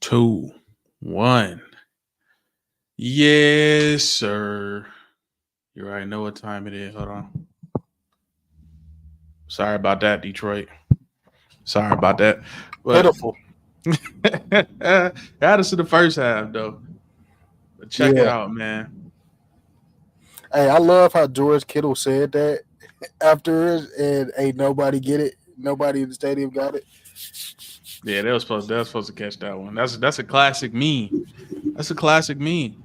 2, 1. Yes, sir. You already know what time it is. Hold on. Sorry about that, Detroit. Sorry about that. But Pitiful. got us in the first half, though. But check it Yeah. out, man. Hey, I love how George Kittle said that afterwards, and ain't nobody get it. Nobody in the stadium got it. Yeah, they was supposed to catch that one. That's a classic meme. That's a classic meme.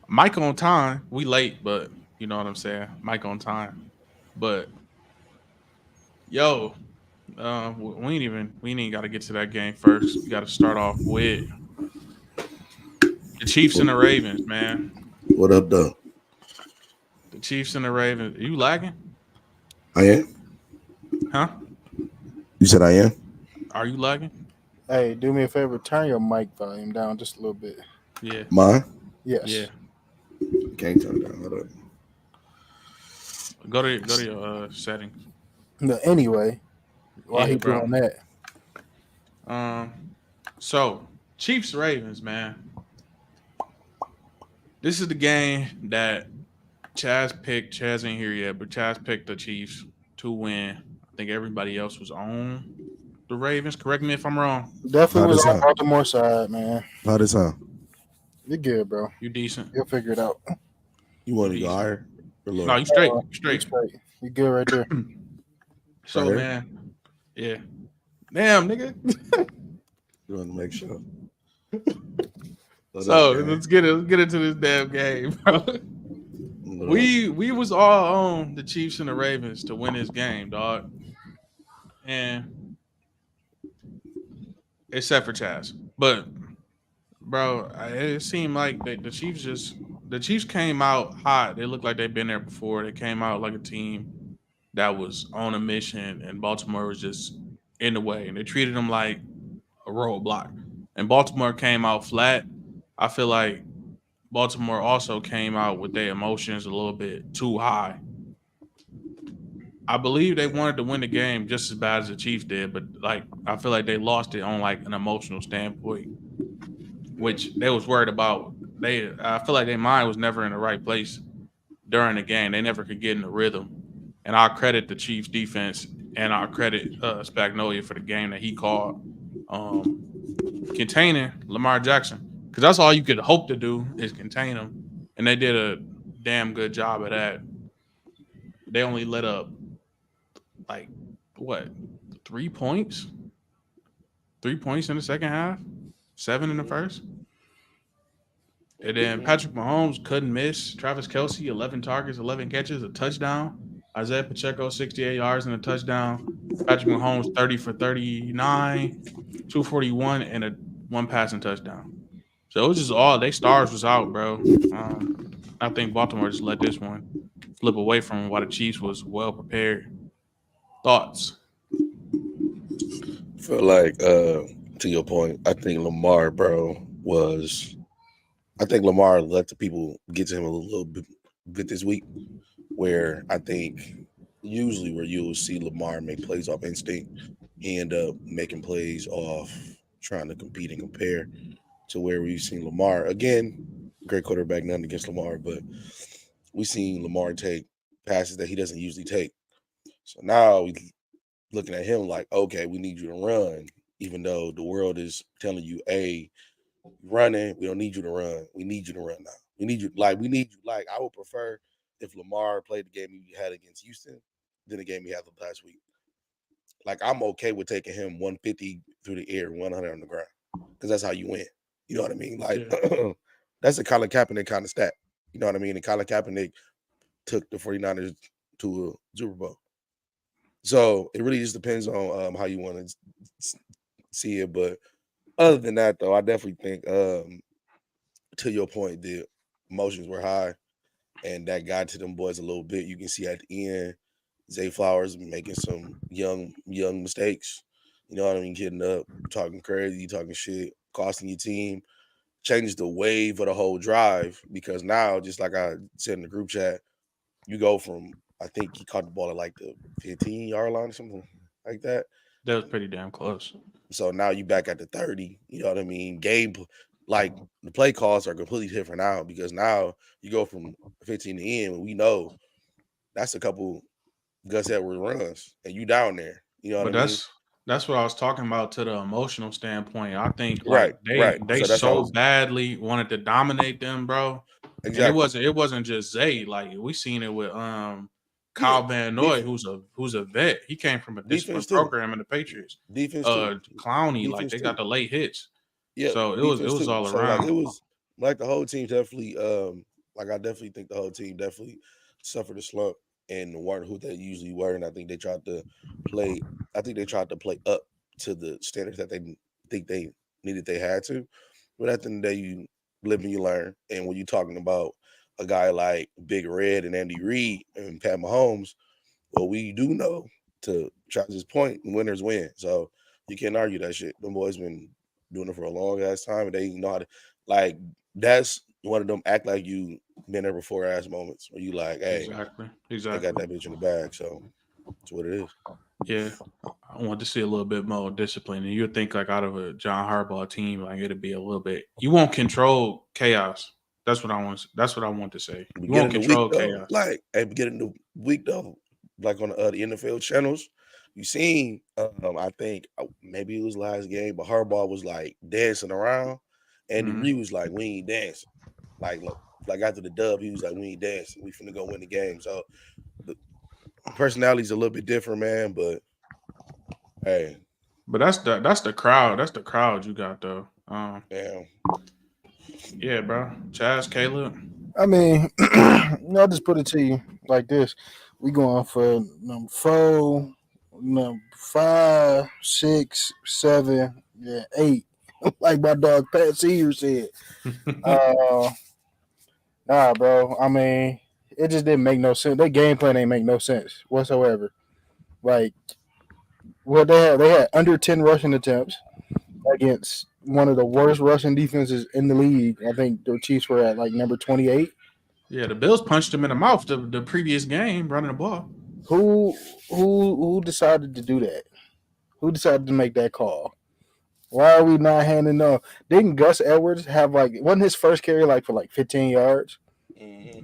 Mike on time. We late, but you know what I'm saying. Mike on time. But yo, we ain't got to get to that game first. We got to start off with the Chiefs and the Ravens, man. What up, though? The Chiefs and the Ravens. Are you lagging? I am. Huh? You said I am. Are you lagging? Hey, do me a favor, turn your mic volume down just a little bit. Yeah. Mine. Yeah. Yes. Can't turn it down. Hold up. Go to your settings. No, anyway, while Yeah, he bro. doing that, Um. So Chiefs Ravens, man. This is the game that Chaz picked. Chaz ain't here yet, but Chaz picked the Chiefs to win. I think everybody else was on the Ravens. Correct me if I'm wrong. definitely How was this on sound? Baltimore side, man. How this sound? You're good, bro. You decent. You'll figure it out. You You want to go decent. higher or No, lower? you straight. You You straight. straight. You good right there. Right So here? man, yeah. Damn, nigga. You want to make sure. What So up, gang? let's get into this damn game, bro. What up? We was all on the Chiefs and the Ravens to win this game, dog. And except for Chaz. But bro, it seemed like the Chiefs came out hot. They looked like they've been there before. They came out like a team that was on a mission, and Baltimore was just in the way, and they treated them like a roadblock. And Baltimore came out flat. I feel like Baltimore also came out with their emotions a little bit too high. I believe they wanted to win the game just as bad as the Chiefs did, but like I feel like they lost it on like an emotional standpoint, which they was worried about. I feel like their mind was never in the right place during the game. They never could get in the rhythm. And I credit the Chiefs defense and I credit Spagnolia for the game that he called, um, containing Lamar Jackson, because that's all you could hope to do is contain him, and they did a damn good job of that. They only let up like what 3 points, 3 points in the second half, 7 in the first. And then Patrick Mahomes couldn't miss. Travis Kelsey, 11 targets, 11 catches, a touchdown. Isaiah Pacheco, 68 yards and a touchdown. Patrick Mahomes, 30 for 39, 241, and a one passing touchdown. So it was just all they stars was out, bro. I think Baltimore just let this one flip away from while the Chiefs was well prepared. Thoughts? Feel like, to your point, I think Lamar, bro, was. I think Lamar let the people get to him a little bit this week, where I think usually where you'll see Lamar make plays off instinct, he end up making plays off trying to compete and compare to where we've seen Lamar again, great quarterback, nothing against Lamar, but we've seen Lamar take passes that he doesn't usually take. So now we looking at him like, okay, we need you to run, even though the world is telling you, hey, running, we don't need you to run. We need you to run now. We need you. Like, I would prefer if Lamar played the game he had against Houston than the game he had the last week. Like, I'm okay with taking him 150 through the air, 100 on the ground, because that's how you win. You know what I mean? Like, Yeah. that's a Colin Kaepernick kind of stat. You know what I mean? And Colin Kaepernick took the 49ers to a Super Bowl. So it really just depends on how you want to see it. But other than that, though, I definitely think, to your point, the emotions were high, and that got to them boys a little bit. You can see at the end, Zay Flowers making some young mistakes. You know what I mean? Getting up, talking crazy, talking shit, costing your team, changes the wave of the whole drive, because now, just like I said in the group chat, you go from, I think he caught the ball at like the 15-yard line or something like that. That was pretty damn close. So now you back at the 30. You know what I mean? Like the play calls are completely different now because now you go from 15 to end. And we know that's a couple Gus Edwards runs, and you down there. You know what But I mean? that's what I was talking about to the emotional standpoint. I think Right, like right. they So that's what I so was badly wanted to dominate them, bro. And exactly. it wasn't just Zay. Like we seen it with Yeah, Kyle Van Noy, def- who's a vet. He came from a defense disciplined too. program in the Patriots. Defense too. Clowney, like Defense they got too. the late hits. Yeah, So it defense was too. all So like it around. was like the whole team definitely like I definitely think the whole team definitely suffered a slump and weren't who they usually were. And I think they tried to play up to the standards that they think they needed they had to. But at the end of the day, you live and you learn. And when you're talking about a guy like Big Red and Andy Reid and Pat Mahomes, well, we do know to Travis's point, winners win. So you can't argue that shit. Them boys been doing it for a long ass time, and they know how to like. That's one of them act like you been there before ass moments where you like, hey, Exactly. I got that bitch in the bag. So that's what it is. Yeah. I want to see a little bit more discipline. And you'd think like out of a John Harbaugh team, like it'd be a little bit. You won't control chaos. That's what I want. That's what I want to say. You won't Beginning the week control though, chaos. like at beginning the week though, like on the NFL channels, you seen. I think maybe it was last game, but Harbaugh was like dancing around. Andy Mhm. Reid was like, "We ain't dancing." Like after the dub, he was like, "We ain't dancing. We finna go win the game." So the personality's a little bit different, man. But hey, But that's the crowd. That's the crowd you got though. damn, Yeah, bro. Chaz, Caleb. I mean, I'll just put it to you like this: we going for number 4, number 5, 6, 7, yeah, 8. Like my dog Pat Seeger said. Uh, nah, bro. I mean, it just didn't make no sense. Their game plan ain't make no sense whatsoever. Like, well, they had under 10 rushing attempts against one of the worst rushing defenses in the league. I think the Chiefs were at like number 28. Yeah, the Bills punched him in the mouth the previous game running the ball. Who decided to do that? Who decided to make that call? Why are we not handing off? Didn't Gus Edwards have like wasn't his first carry like for like 15 yards?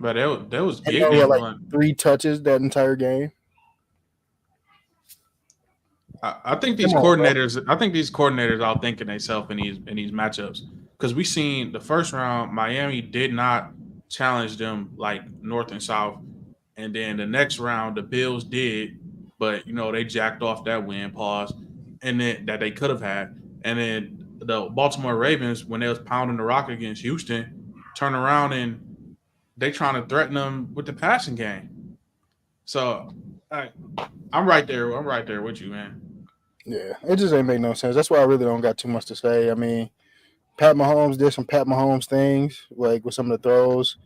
But that was And he had getting like one. 3 touches that entire game. I think these Come on, bro. coordinators. I think these coordinators are thinking themselves in these matchups because we seen the first round Miami did not challenge them like North and South, and then the next round the Bills did, but you know they jacked off that win pause, and then that they could have had, and then the Baltimore Ravens when they was pounding the rock against Houston, turn around and they trying to threaten them with the passing game. So I'm right there. I'm right there with you, man. Yeah, it just ain't make no sense. That's why I really don't got too much to say. I mean, Pat Mahomes did some Pat Mahomes things, like with some of the throws,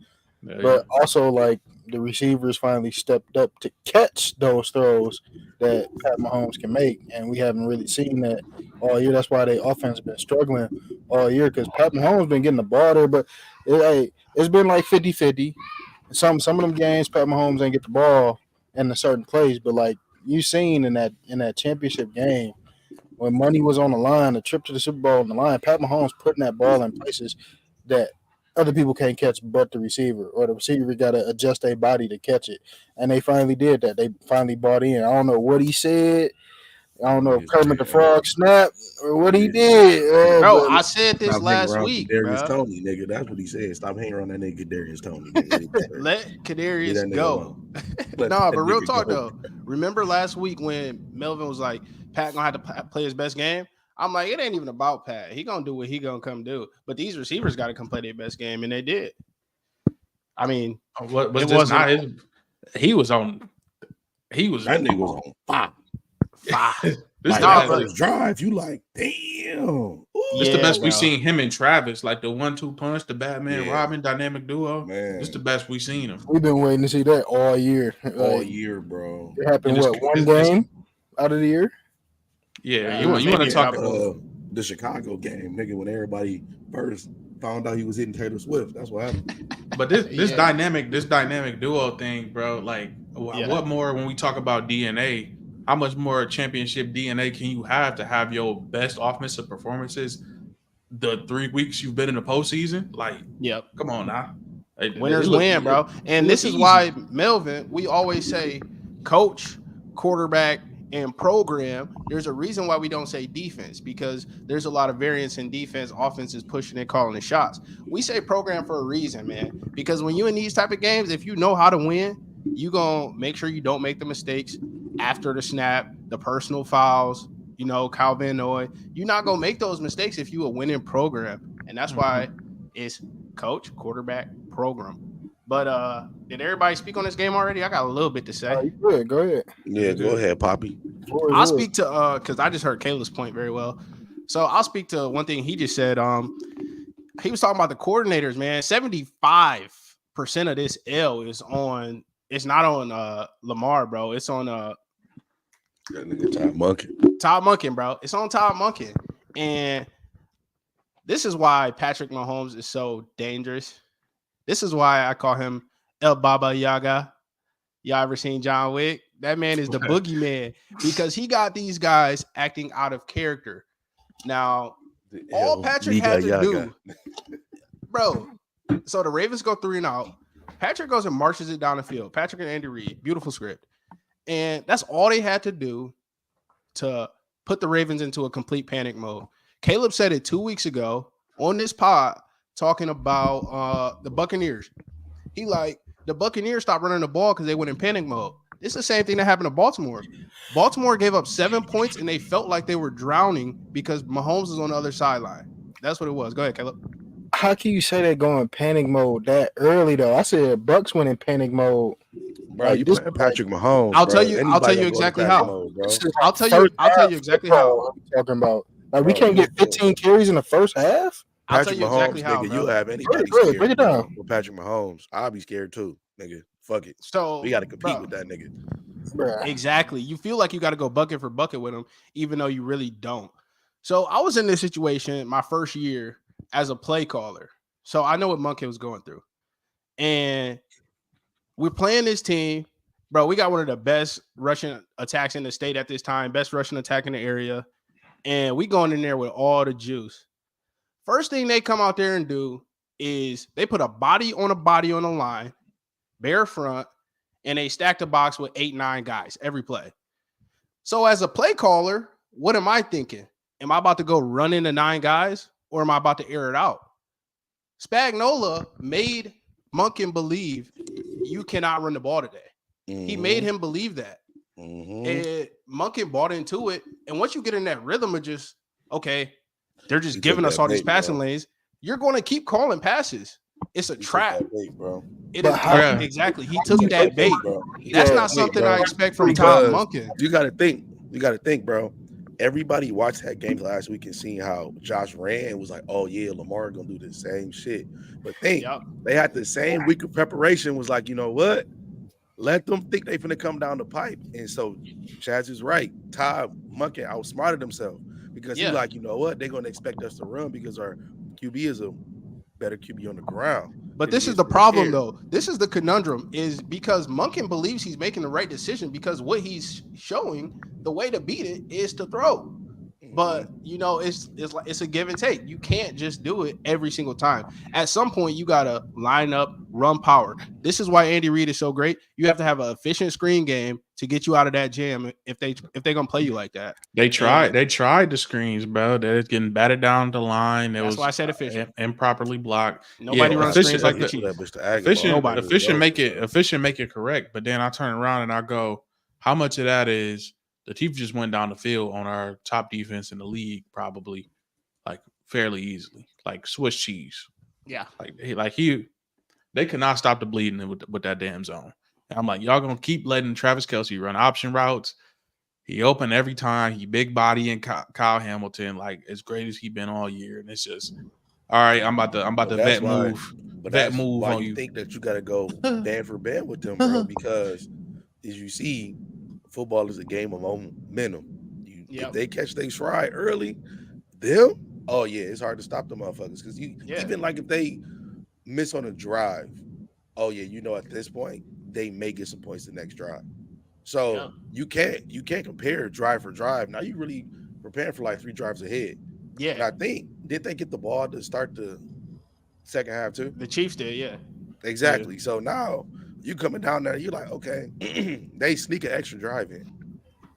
Yeah. but also like the receivers finally stepped up to catch those throws that Pat Mahomes can make, and we haven't really seen that all year. That's why their offense has been struggling all year because Pat Mahomes been getting the ball there, but it's been like 50-50. Some of them games, Pat Mahomes ain't get the ball in a certain place, but like you seen in that championship game when money was on the line, the trip to the Super Bowl on the line, Pat Mahomes putting that ball in places that other people can't catch but the receiver, or the receiver got to adjust their body to catch it. And they finally did that. They finally bought in. I don't know what he said. I don't know if Kermit the Frog snapped or what he did. Bro, But I said this stop hanging last around week, Kadarius bro. Tony, nigga. That's what he said. Stop hanging around that nigga Kadarius Tony. Nigga. Let Leave Kadarius that nigga go. alone. Let Nah, that but real nigga talk go. though. Remember last week when Melvin was like, Pat gonna have to play his best game? I'm like, it ain't even about Pat. He gonna do what he gonna come do. But these receivers got to come play their best game, and they did. I mean, What was it this wasn't not his? He was on. He was. That nigga was on fire. fire. This Like, Nah, that but first drive, you like, damn. Ooh, This the Yeah, best we bro. seen him and Travis, like the 1-2 punch, the Batman Yeah. Robin dynamic duo. man. This the best we seen him. we've been waiting to see that all year. All Like, year, bro. it happened, And what, one it's- game out of the year? Yeah, Nah, you want maybe to a talk couple. The Chicago game, nigga, when everybody first found out he was hitting Taylor Swift. That's what happened. But this Yeah. dynamic duo thing, bro. Like, Yeah. what more when we talk about DNA? how much more championship DNA can you have to have your best offensive performances the 3 weeks you've been in the postseason? Like, Yep. come on now. Winners win, bro. And this is why, Melvin, we always say coach, quarterback, and program. There's a reason why we don't say defense, because there's a lot of variance in defense. Offense is pushing and calling the shots. We say program for a reason, man, because when you in these type of games, if you know how to win, you going to make sure you don't make the mistakes after the snap, the personal fouls, you know, Kyle Van Noy. You're not going to make those mistakes if you a winning program. And that's why it's coach, quarterback, program. But did everybody speak on this game already? I got a little bit to say. Good. Go ahead. Yeah, go ahead, Poppy. I'll speak to because I just heard Caleb's point very well. So I'll speak to one thing he just said. He was talking about the coordinators, man. 75% of this L is on. It's not on Lamar, bro. It's on That nigga Todd Monken. Todd Monken, bro. It's on Todd Monken. And this is why Patrick Mahomes is so dangerous. This is why I call him El Baba Yaga. Y'all ever seen John Wick? That man is the boogeyman because he got these guys acting out of character. Now, all Patrick had to do, bro, so the Ravens go 3-and-out. Patrick goes and marches it down the field. Patrick and Andy Reid, beautiful script. And that's all they had to do to put the Ravens into a complete panic mode. Caleb said it 2 weeks ago on this pod talking about the Buccaneers. He like, the Buccaneers stopped running the ball because they went in panic mode. It's the same thing that happened to Baltimore. Baltimore gave up 7 points, and they felt like they were drowning because Mahomes was on the other sideline. That's what it was. Go ahead, Caleb. How can you say they go in panic mode that early, though? I said Bucks went in panic mode. Bro, like, you playing Patrick Mahomes. I'll bro. tell you. I'll tell you exactly how. Mode, bro. I'll tell you exactly how. I'm talking about. Like, we can't get 15 carries in the first half. I'll tell you exactly Mahomes, how. Nigga, you'll have anybody Great, scared. break it down. With Patrick Mahomes, I'll be scared too, nigga. Fuck it. So we got to compete with that nigga. Bruh. Exactly. You feel like you got to go bucket for bucket with him, even though you really don't. So I was in this situation my first year as a play caller. So I know what Monkey was going through. And we're playing this team. Bro, we got one of the best rushing attacks in the state at this time, best rushing attack in the area. And we going in there with all the juice. First thing they come out there and do is they put a body on the line, bare front, and they stack the box with 8-9 guys every play. So as a play caller, what am I thinking? Am I about to go run into 9 guys, or am I about to air it out? Spagnuolo made Monken believe you cannot run the ball today. Mm-hmm. He made him believe that. Mm-hmm. And Monken bought into it. And once you get in that rhythm of just, okay, they're just giving us all these passing lanes, you're going to keep calling passes. It's a trap. Bait, bro. It is exactly. He took that bait. That's not something I expect from Todd Monken. You got to think, bro. Everybody watched that game last week and seen how Josh ran and was like, oh, yeah, Lamar going to do the same shit. But they had the same week of preparation, was like, you know what? Let them think they finna come down the pipe. And so Chaz is right. Todd Monken outsmarted himself because he's like, you know what? They're going to expect us to run because our QB is a better QB on the ground. But this is the problem, though. This is the conundrum, is because Monken believes he's making the right decision because what he's showing, the way to beat it is to throw. But, you know, it's a give and take. You can't just do it every single time. At some point, you got to line up, run power. This is why Andy Reid is so great. You have to have an efficient screen game to get you out of that jam if they're going to play you like that. They tried the screens, bro. They're getting batted down the line. That's why I said efficient. Improperly blocked. Nobody runs screens like the Chiefs. Efficient make it correct. But then I turn around and I go, how much of that is the Chiefs just went down the field on our top defense in the league, probably like fairly easily, like Swiss cheese. Yeah. They could not stop the bleeding with that damn zone. And I'm like, y'all going to keep letting Travis Kelce run option routes. He open every time. He big body and Kyle Hamilton, like as great as he been all year. And it's just, all right, I'm about to vet move on you. Think that you got to go band for band with them, bro, because as you see, football is a game of momentum. If they catch their stride early, it's hard to stop the motherfuckers. Because even like if they miss on a drive, at this point, they may get some points the next drive. So you can't compare drive for drive. Now you really preparing for like 3 drives ahead. Yeah. And I think did they get the ball to start the second half too? The Chiefs did, yeah. Exactly. So now you coming down there, you're like, okay, they sneak an extra drive in.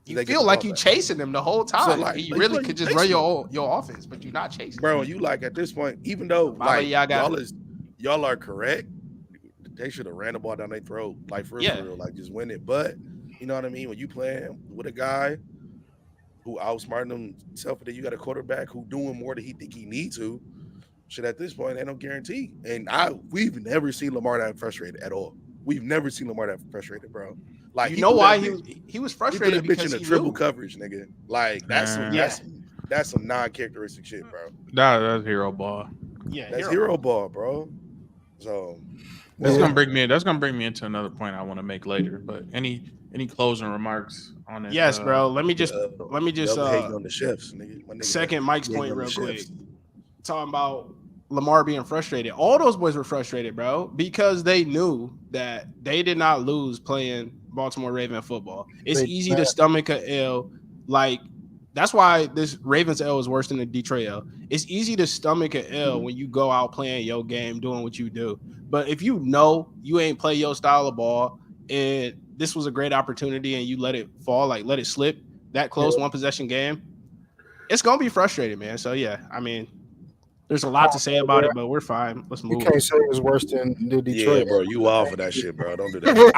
You feel like you chasing them the whole time. So, like, you really could just run your offense, but you're not chasing. Bro, you like at this point, even though like y'all are correct, they should have ran the ball down their throat, like for real, like just win it. But you know what I mean? When you playing with a guy who outsmarting himself, and then you got a quarterback who doing more than he think he need to, shit at this point, ain't no guarantee. And we've never seen Lamar that frustrated at all. We've never seen Lamar that frustrated, bro. Like, you know why he was frustrated because he triple coverage, nigga. Like that's some non-characteristic shit, bro. That's hero ball. Yeah, that's hero ball, bro. So that's gonna bring me into another point I want to make later. But any closing remarks on this? Yes, bro. Let me just on the chefs, nigga. Second Mike's point real quick. Talking about Lamar being frustrated. All those boys were frustrated, bro, because they knew that they did not lose playing Baltimore Raven football. It's easy to stomach a L. Like, that's why this Ravens L is worse than the Detroit L. It's easy to stomach a L when you go out playing your game, doing what you do. But if you know you ain't play your style of ball and this was a great opportunity and you let it fall, like let it slip, that close one possession game, it's going to be frustrating, man. So, yeah, I mean, there's a lot to say about it, but we're fine. Let's move. You can't say it was worse than the Detroit. Yeah, bro, you wild for that shit, bro. Don't do that.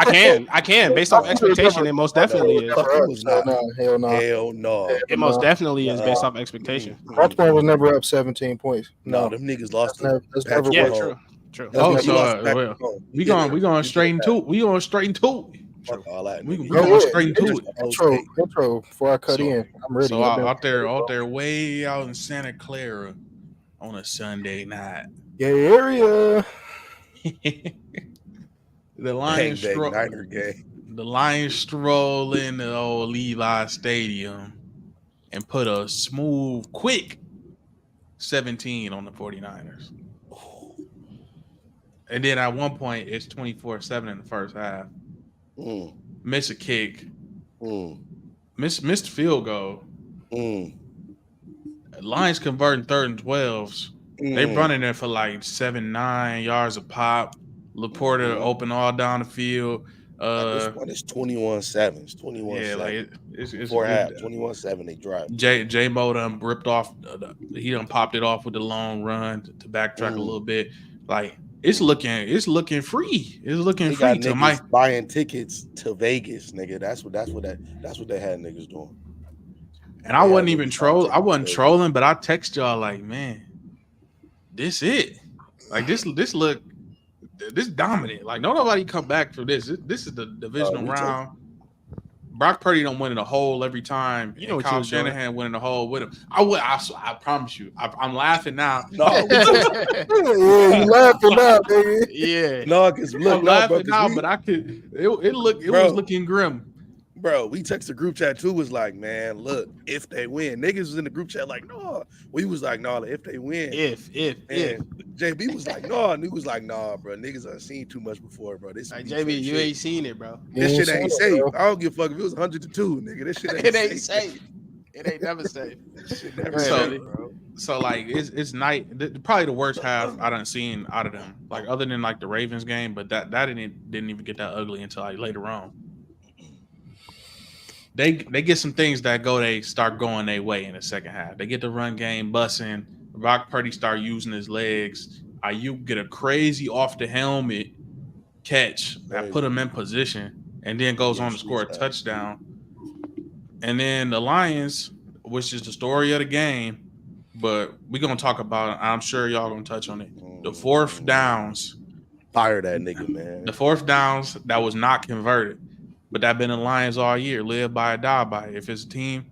I can. Based off expectation, it most definitely is. Hell no. It most definitely is based off expectation. Baltimore was never up 17 points. No, them niggas lost. That's never true. Oh, so we going straight into it. We going straight into it. We going straight into it. Intro before I cut in. I'm ready. So out there, way out in Santa Clara. On a Sunday night. Yeah, area. The Lions stroll in the old Levi Stadium and put a smooth, quick 17 on the 49ers. And then at one point, it's 24-7 in the first half. Miss a kick. Missed field goal. Lions converting 3rd and 12s. They running there for like 7-9 yards a pop. Laporta open all down the field. This one is 21-7. It's 21-7. Yeah, like it's 4 half. 21-7. They drive. J-Mo done ripped off. He done popped it off with the long run to backtrack a little bit. Like it's looking free. It's looking free to Mike buying tickets to Vegas, nigga. That's what they had niggas doing. And I wasn't even trolling. I wasn't trolling, but I text y'all like, man, this it. Like this dominant. Like nobody come back for this. This is the divisional round. Brock Purdy don't win in a hole every time. You know, Kyle Shanahan winning the hole with him. I promise you. I'm laughing now. No, you laughing now, baby. Yeah. No, because I'm laughing now, but I could. It was looking grim. Bro, we text the group chat too. Was like, man, look, if they win, niggas was in the group chat like, no. We was like, no, if they win, if JB was like, no, and he was like, nah, bro, niggas have seen too much before, bro. This like JB, you ain't seen it, bro. This shit ain't safe. I don't give a fuck if it was 100-2, nigga. This shit ain't safe. It ain't never safe. Shit never safe, bro. So like it's night. Probably the worst half I done seen out of them. Like other than like the Ravens game, but that didn't even get that ugly until like later on. They get some things that they start going their way in the second half. They get the run game bussing. Brock Purdy start using his legs. You get a crazy off the helmet catch that put him in position, and then goes on to score a touchdown. And then the Lions, which is the story of the game, but we're gonna talk about it. I'm sure y'all gonna touch on it. The 4th downs. Fire that nigga, man. The 4th downs that was not converted. But that been the Lions all year. Live by it, die by it. If it's a team,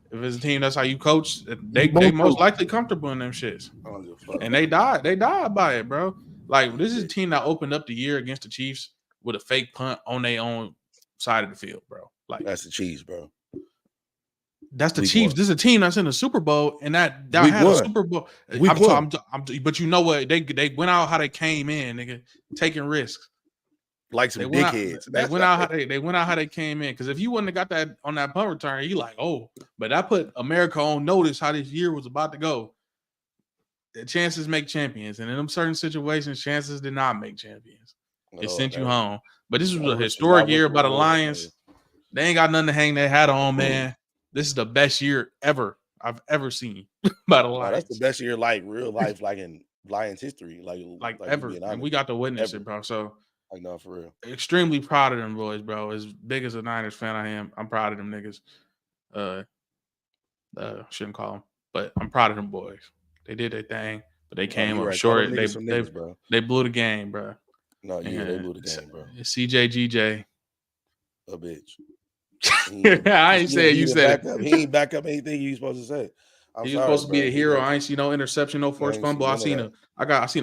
that's how you coach. They most likely comfortable in them shits. And they died by it, bro. Like this is a team that opened up the year against the Chiefs with a fake punt on their own side of the field, bro. Like that's the Chiefs, bro. That's the Chiefs. This is a team that's in the Super Bowl, and that had a Super Bowl. But you know what? They went out how they came in, nigga, taking risks. like They some went out. dickheads. They went out how they went out how they came in. Because if you wouldn't have got that on that punt return, you like, oh, but that put America on notice how this year was about to go. The chances make champions, and in them certain situations, chances did not make champions. It sent you home. But this was a historic year by the Lions. They ain't got nothing to hang their hat on, man. This is the best year I've ever seen by the Lions. That's the best year, like real life, like in Lions history, like ever. And we got to witness it, bro. So, like, no, for real. Extremely proud of them boys, bro. As big as a Niners fan I am, I'm proud of them niggas. Shouldn't call them, but I'm proud of them boys. They did their thing, but they came up short. They blew the game, bro. No, yeah, they blew the game, bro. CJGJ. A bitch. I ain't saying you said it. He ain't back up anything you supposed to say. He was supposed to be the hero. I ain't see no interception, no forced fumble. I seen a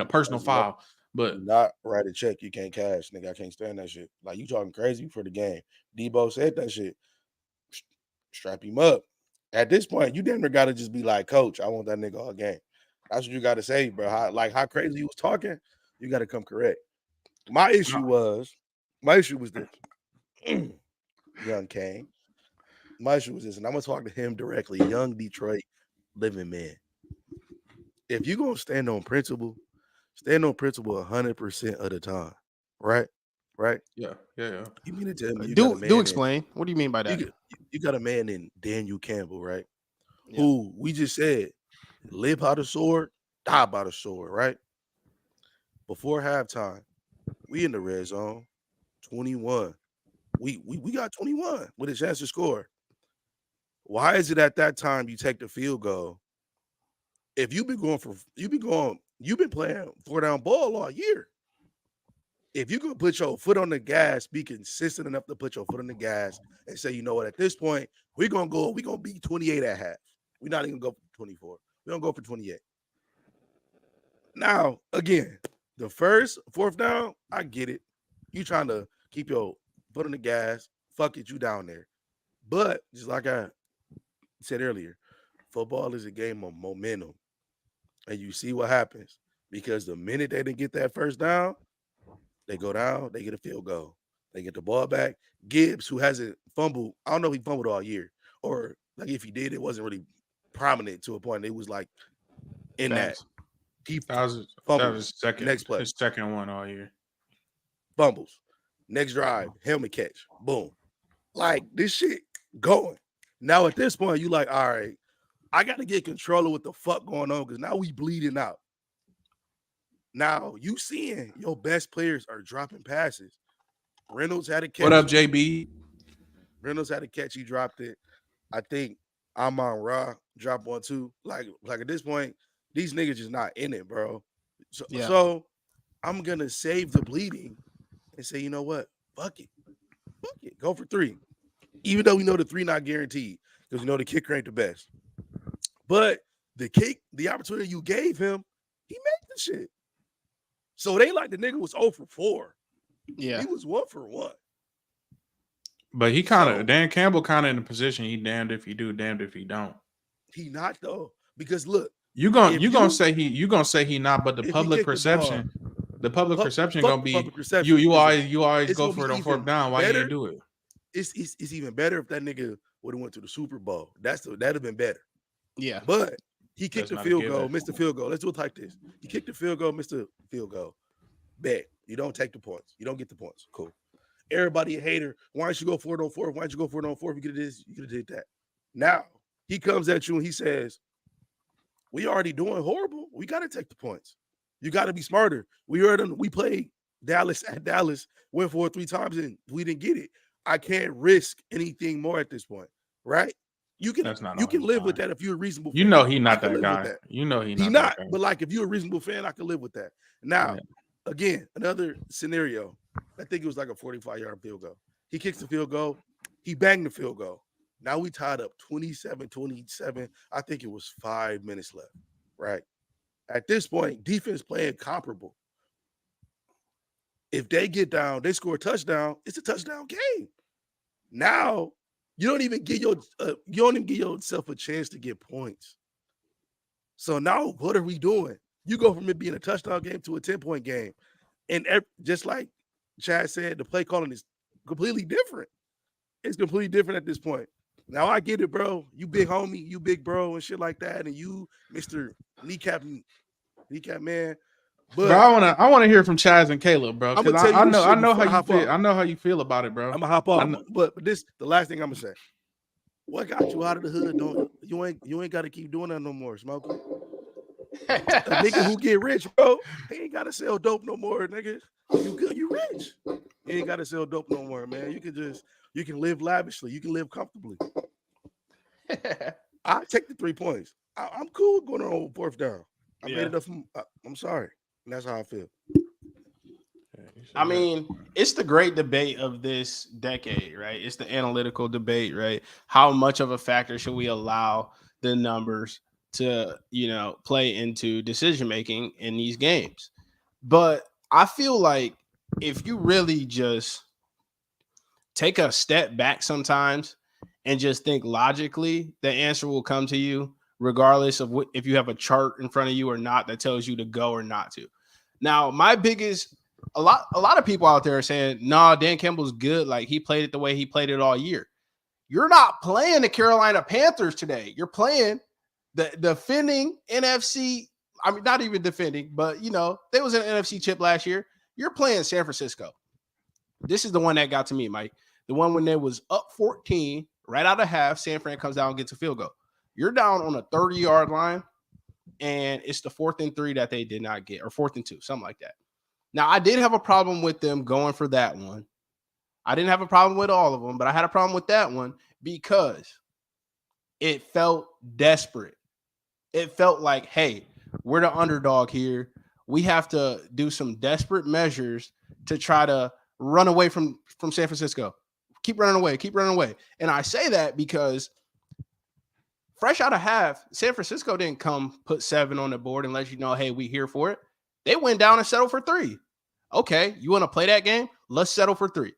personal foul. But not write a check you can't cash, nigga. I can't stand that shit. Like, you talking crazy for the game. Debo said that shit. Strap him up. At this point, you damn near gotta just be like, Coach, I want that nigga all game. That's what you gotta say, bro. How crazy you was talking, you gotta come correct. My issue was this. Young Kane. My issue was this, and I'm gonna talk to him directly. Young Detroit living man. If you're gonna stand on principle 100% of the time, right? Yeah. You mean to tell me do explain? What do you mean by that? You got a man in Daniel Campbell, right? Yeah. Who we just said live by the sword, die by the sword, right? Before halftime, we in the red zone, 21. We got 21 with a chance to score. Why is it at that time you take the field goal? If you've been playing 4-down ball all year. If you could put your foot on the gas, be consistent enough to put your foot on the gas and say, you know what, at this point, we're gonna be 28 at half. We're not even gonna go for 24. We're gonna go for 28. Now, again, the fourth down, I get it. You trying to keep your foot on the gas, fuck it, you down there. But just like I said earlier, football is a game of momentum. And you see what happens. Because the minute they didn't get that first down, they go down, they get a field goal. They get the ball back. Gibbs, who hasn't fumbled, I don't know if he fumbled all year. Or like if he did, it wasn't really prominent to a point. It was like in that. He that was second. Next play. His second one all year. Fumbles. Next drive, helmet catch. Boom. Like this shit going. Now at this point, you like, all right, I got to get control of what the fuck going on because now we bleeding out. Now you seeing your best players are dropping passes. Reynolds had a catch. What up, JB? Reynolds had a catch. He dropped it. I think Amon Ra dropped one too. Like at this point, these niggas just not in it, bro. So I'm gonna save the bleeding and say, you know what? Fuck it. Go for 3. Even though we know the 3 not guaranteed because we know the kicker ain't the best. But the opportunity you gave him, he made the shit. So it ain't like the nigga was 0 for 4. Yeah. He was 1 for 1. But he Dan Campbell kind of in the position he damned if he do, damned if he don't. He not though. Because look, you gonna say he not, but the public perception gonna be you always go for it on 4th down. Why you didn't do it? It's even better if that nigga would have went to the Super Bowl. That'd have been better. Yeah. But he kicked the field goal, missed the field goal. Let's do it like this. He kicked the field goal, missed the field goal. Bet. You don't take the points. You don't get the points. Cool. Everybody a hater. Why don't you go for it on 4th? Why don't you go for it on 4th? You could have this, you could have did that. Now, he comes at you and he says, we already doing horrible. We got to take the points. You got to be smarter. We played Dallas at Dallas, went for it 3 times and we didn't get it. I can't risk anything more at this point, right? You can live with that if you're a reasonable fan. You know he's not that guy. You know he's not. But like if you're a reasonable fan, I can live with that. Now, again, another scenario. I think it was like a 45-yard field goal. He kicks the field goal. He banged the field goal. Now we tied up 27-27. I think it was 5 minutes left, right? At this point, defense playing comparable. If they get down, they score a touchdown, it's a touchdown game. Now, you don't even give yourself a chance to get points. So now what are we doing? You go from it being a touchdown game to a 10-point game. And just like Chad said, the play calling is completely different. It's completely different at this point. Now I get it, bro. You big homie, you big bro, and shit like that, and you, Mr. Kneecap man. But bro, I wanna hear from Chaz and Caleb, bro. Because I know how you feel. I know how you feel about it, bro. I'm gonna hop off. But this the last thing I'm gonna say. What got you out of the hood? You ain't gotta keep doing that no more, Smoker. A nigga who get rich, bro, he ain't gotta sell dope no more, nigga. You good, you rich. You ain't gotta sell dope no more, man. You can live lavishly, you can live comfortably. I take the 3 points. I'm cool going on 4th down. I made it up from I'm sorry. And that's how I feel. I mean, it's the great debate of this decade, right? It's the analytical debate, right? How much of a factor should we allow the numbers to, play into decision making in these games? But I feel like if you really just take a step back sometimes and just think logically, the answer will come to you regardless of if you have a chart in front of you or not that tells you to go or not to. Now, my biggest a lot of people out there are saying, nah, Dan Campbell's good. Like, he played it the way he played it all year. You're not playing the Carolina Panthers today. You're playing the defending NFC. I mean, not even defending, but, they was an NFC chip last year. You're playing San Francisco. This is the one that got to me, Mike. The one when they was up 14, right out of half, San Fran comes down and gets a field goal. You're down on a 30-yard line, and it's the 4th and 3 that they did not get, or 4th and 2, something like that. Now, I did have a problem with them going for that one. I didn't have a problem with all of them, but I had a problem with that one because it felt desperate. It felt like, hey, we're the underdog here. We have to do some desperate measures to try to run away from San Francisco. Keep running away. And I say that because fresh out of half, San Francisco didn't come put 7 on the board and let you know, hey, we here for it. They went down and settled for 3. Okay, you want to play that game? Let's settle for 3.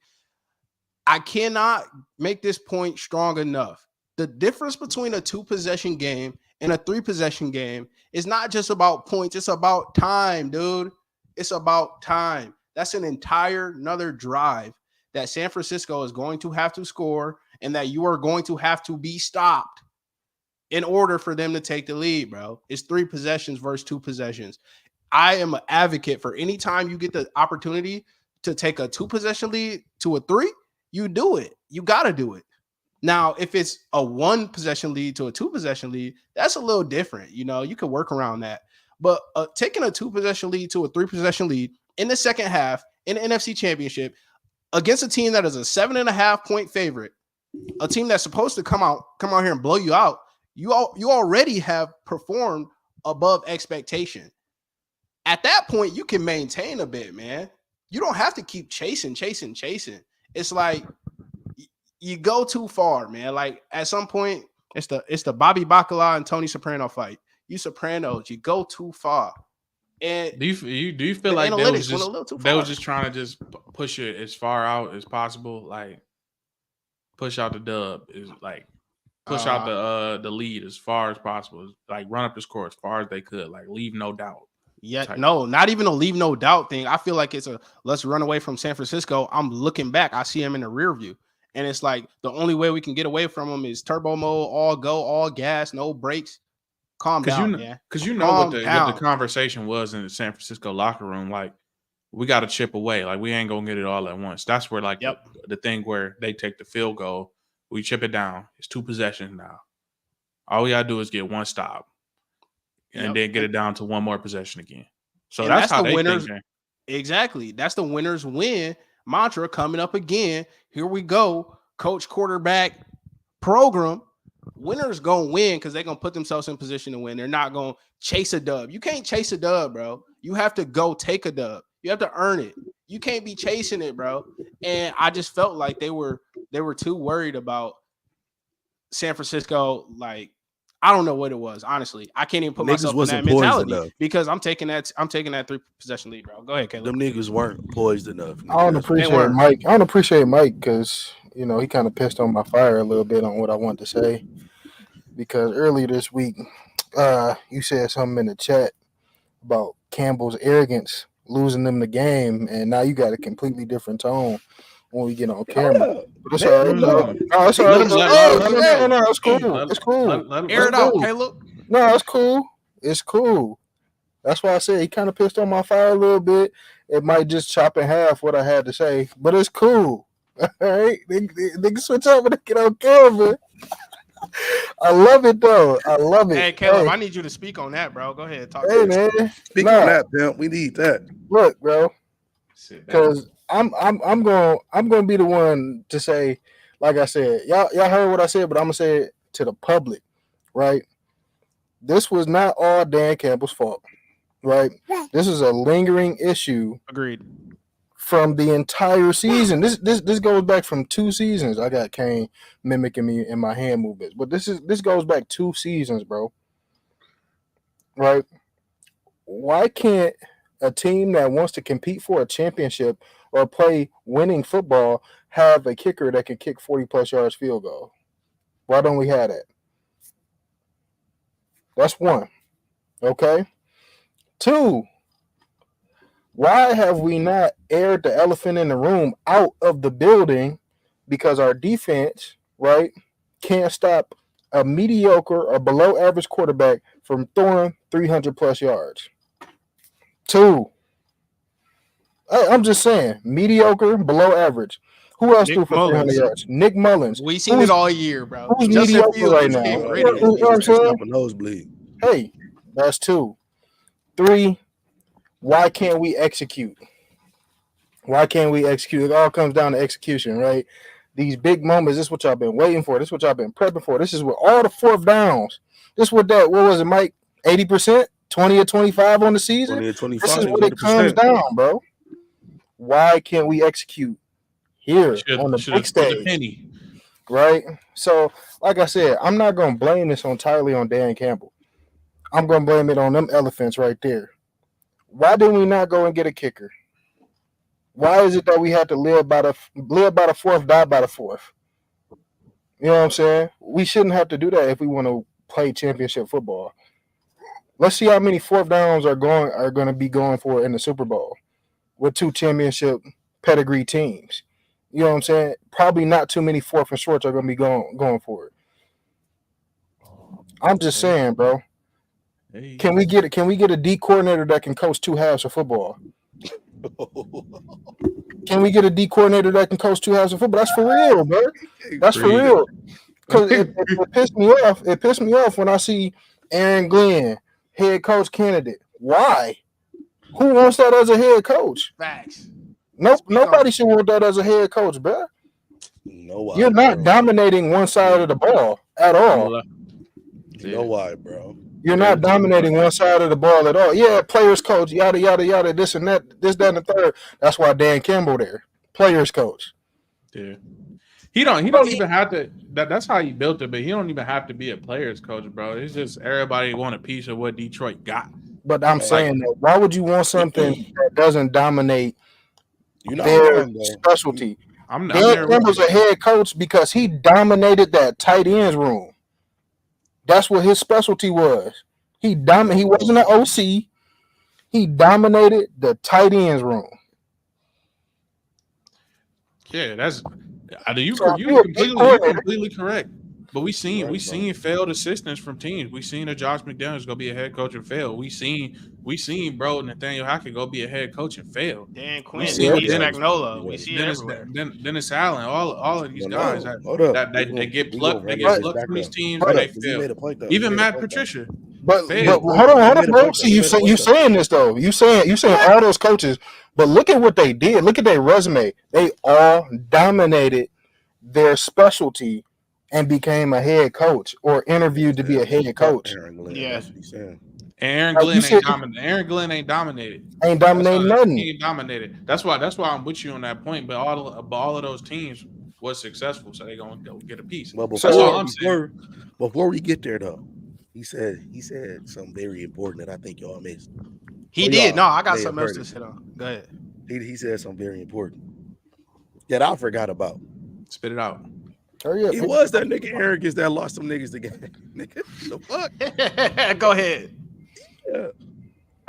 I cannot make this point strong enough. The difference between a 2-possession game and a 3-possession game is not just about points. It's about time, dude. It's about time. That's an entire another drive that San Francisco is going to have to score and that you are going to have to be stopped in order for them to take the lead, bro. It's 3 possessions versus 2 possessions. I am an advocate for any time you get the opportunity to take a 2-possession lead to a 3, you do it. You got to do it. Now, if it's a 1-possession lead to a 2-possession lead, that's a little different. You can work around that. But taking a 2-possession lead to a 3-possession lead in the second half in the NFC Championship against a team that is a 7.5-point favorite, a team that's supposed to come out here and blow you out, you already have performed above expectation. At that point, you can maintain a bit, man. You don't have to keep chasing. It's like you go too far, man. Like, at some point, it's the Bobby Bacala and Tony Soprano fight. You Sopranos, you go too far. And do you feel like they was just trying to just push it as far out as possible, like push out the dub is like push out the lead as far as possible, like run up the score as far as they could, like leave no doubt. Yeah, no, not even a leave no doubt thing. I feel like it's a let's run away from San Francisco. I'm looking back, I see him in the rear view, and it's like the only way we can get away from him is turbo mode, all go, all gas, no brakes. Calm down, man. Because what the conversation was in the San Francisco locker room. Like, we got to chip away. Like, we ain't gonna get it all at once. That's where the thing where they take the field goal, we chip it down. It's 2 possessions now. All we gotta do is get 1 stop. And then get it down to 1 more possession again. So that's how the winners. Exactly. That's the winners win mantra coming up again. Here we go. Coach, quarterback, program. Winners gonna win because they're gonna put themselves in position to win. They're not gonna chase a dub. You can't chase a dub, bro. You have to go take a dub. You have to earn it. You can't be chasing it, bro. And I just felt like they were too worried about San Francisco, like. I don't know what it was, honestly. I can't even put myself in that mentality because I'm taking that 3-possession lead, bro. Go ahead, Caleb. Them niggas weren't poised enough. I don't appreciate Mike because he kind of pissed on my fire a little bit on what I wanted to say. Because earlier this week, you said something in the chat about Campbell's arrogance losing them the game, and now you got a completely different tone when we get on camera. Yeah. But it's all right. No, No, it's all right. No, it's cool. Let- It's cool. Air it Let's out, go. Caleb. No, it's cool. It's cool. That's why I said he kind of pissed on my fire a little bit. It might just chop in half what I had to say, but it's cool. All right, they can switch up and get on camera. I love it though. I love it. Hey, Caleb, Hey, I need you to speak on that, bro. Go ahead, talk. hey to me. man, Speak Nah. on that, pimp. We need that. look, bro, Sit back. because I'm gonna be the one to say, like I said, y'all heard what I said, but I'm gonna say it to the public, right? This was not all Dan Campbell's fault, right? This is a lingering issue Agreed. from the entire season. This goes back from 2 seasons. I got Kane mimicking me in my hand movements, but this goes back 2 seasons, bro. Right? Why can't a team that wants to compete for a championship or play winning football have a kicker that can kick 40 plus yards field goal? Why don't we have that? That's one. Okay. 2, why have we not aired the elephant in the room out of the building? Because our defense, right, can't stop a mediocre or below average quarterback from throwing 300 plus yards. 2, I'm just saying, mediocre, below average. Who else Nick threw for Mullins. 300 yards? Nick Mullins. We seen Who's- it all year, bro. who's Justin mediocre Fields right is now? getting Yeah, ready. you know what I'm saying? Stop a nosebleed. Hey, that's 2. 3, why can't we execute? Why can't we execute? It all comes down to execution, right? These big moments, this is what y'all been waiting for. This is what y'all been prepping for. This is what all the 4th downs. This is what what was it, Mike? 80%? 20 or 25 on the season? 20 or 25. This is what it comes down, bro. Why can't we execute here on the big stage? Penny. Right? So, like I said, I'm not going to blame this entirely on Dan Campbell. I'm going to blame it on them elephants right there. Why did we not go and get a kicker? Why is it that we had to live by the 4th, die by the 4th? You know what I'm saying? We shouldn't have to do that if we want to play championship football. Let's see how many 4th downs are going to be going for in the Super Bowl with 2 championship pedigree teams. You know what I'm saying? Probably not too many 4th and shorts are going to be going for it. I'm just saying, bro. Hey. Can we get a D coordinator that can coach 2 halves of football? Can we get a D coordinator that can coach 2 halves of football? That's for real, bro. That's for real. Because it pissed me off. It pissed me off when I see Aaron Glenn, head coach candidate. Why? Who wants that as a head coach? Facts. Nobody should want that as a head coach, bro. No, why, You're not bro. dominating one side of the ball at all. You know why, bro? You're not dominating one side of the ball at all. Yeah, players coach, yada yada yada, this and that, this, that, and the third. That's why Dan Campbell there, players coach. Yeah. He don't even have to. That's how he built it, but he don't even have to be a players coach, bro. It's just everybody want a piece of what Detroit got. But I'm saying that why would you want something that doesn't dominate their specialty? I'm Dan Campbell's a head coach because he dominated that tight ends room. That's what his specialty was. He wasn't an OC. He dominated the tight ends room. Yeah, that's you So completely correct. But we seen failed assistance from teams. We seen that Josh McDaniels go be a head coach and fail. We seen bro Nathaniel Hackett go be a head coach and fail. Dan Quinn, Dennis Magnola, we see it everywhere. Dennis Allen, all of these guys they get plucked from these teams and they fail. Even Matt Patricia. But hold on, bro. See, you saying this though. You saying all those coaches, but look at what they did. Look at their resume. They all dominated their specialty and became a head coach or interviewed to be a head coach. Yeah. That's what he's saying. Aaron Glenn ain't dominated. Ain't dominating nothing. He ain't dominated. That's why I'm with you on that point. But all of those teams was successful, so they gonna go get a piece. Well, That's all I'm saying. Before we get there though, he said something very important that I think y'all missed. He did. No, I got something else to sit on. Go ahead. He said something very important that I forgot about. Spit it out. Hurry up. It was that nigga arrogance that lost some niggas the game. Nigga, the fuck? Go ahead. Yeah.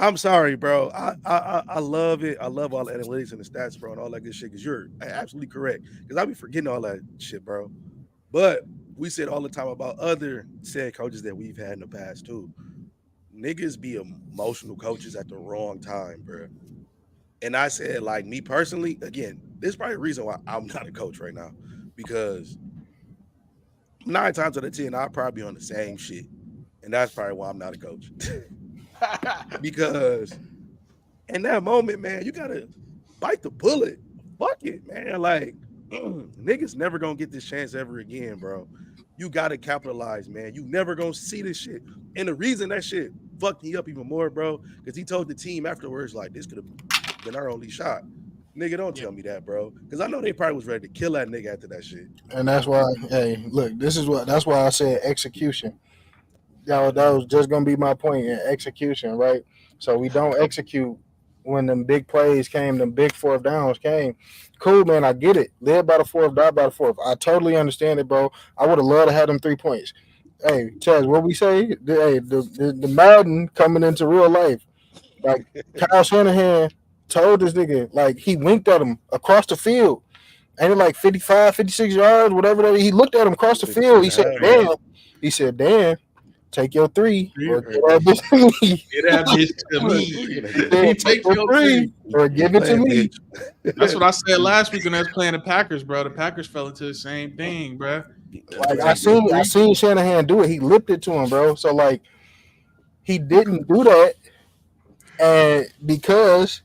I'm sorry, bro. I love it. I love all the analytics and the stats, bro, and all that good shit. Because you're absolutely correct. Because I be forgetting all that shit, bro. But we said all the time about other said coaches that we've had in the past too. Niggas be emotional coaches at the wrong time, bro. And I said, like me personally, again, this is probably the reason why I'm not a coach right now. Because 9 times out of 10, I'll probably be on the same shit. And that's probably why I'm not a coach. Because in that moment, man, you gotta bite the bullet. Fuck it, man. Like, niggas never gonna get this chance ever again, bro. You gotta capitalize, man. You never gonna see this shit. And the reason that shit fucked me up even more, bro, because he told the team afterwards, like, this could have been our only shot. Nigga, don't tell me that, bro. Because I know they probably was ready to kill that nigga after that shit. And that's why, hey, look, that's why I said execution. That was just gonna be my point in execution, right? So we don't execute when them big plays came, them big fourth downs came. Cool, man, I get it. Live by the fourth, die by the fourth. I totally understand it, bro. I would have loved to have them 3 points. Hey, Chaz, what we say? The Madden coming into real life. Like Kyle Shanahan told this nigga, like he winked at him across the field. Ain't it like 55, 56 yards, whatever that is. He looked at him across the field. He said, damn. He said, damn. Take your 3 or give that bitch to me. Get that bitch to me. Take your 3 or give it to me. That's what I said last week when I was playing the Packers, bro. The Packers fell into the same thing, bro. Like I seen Shanahan do it. He lipped it to him, bro. So like he didn't do that, and because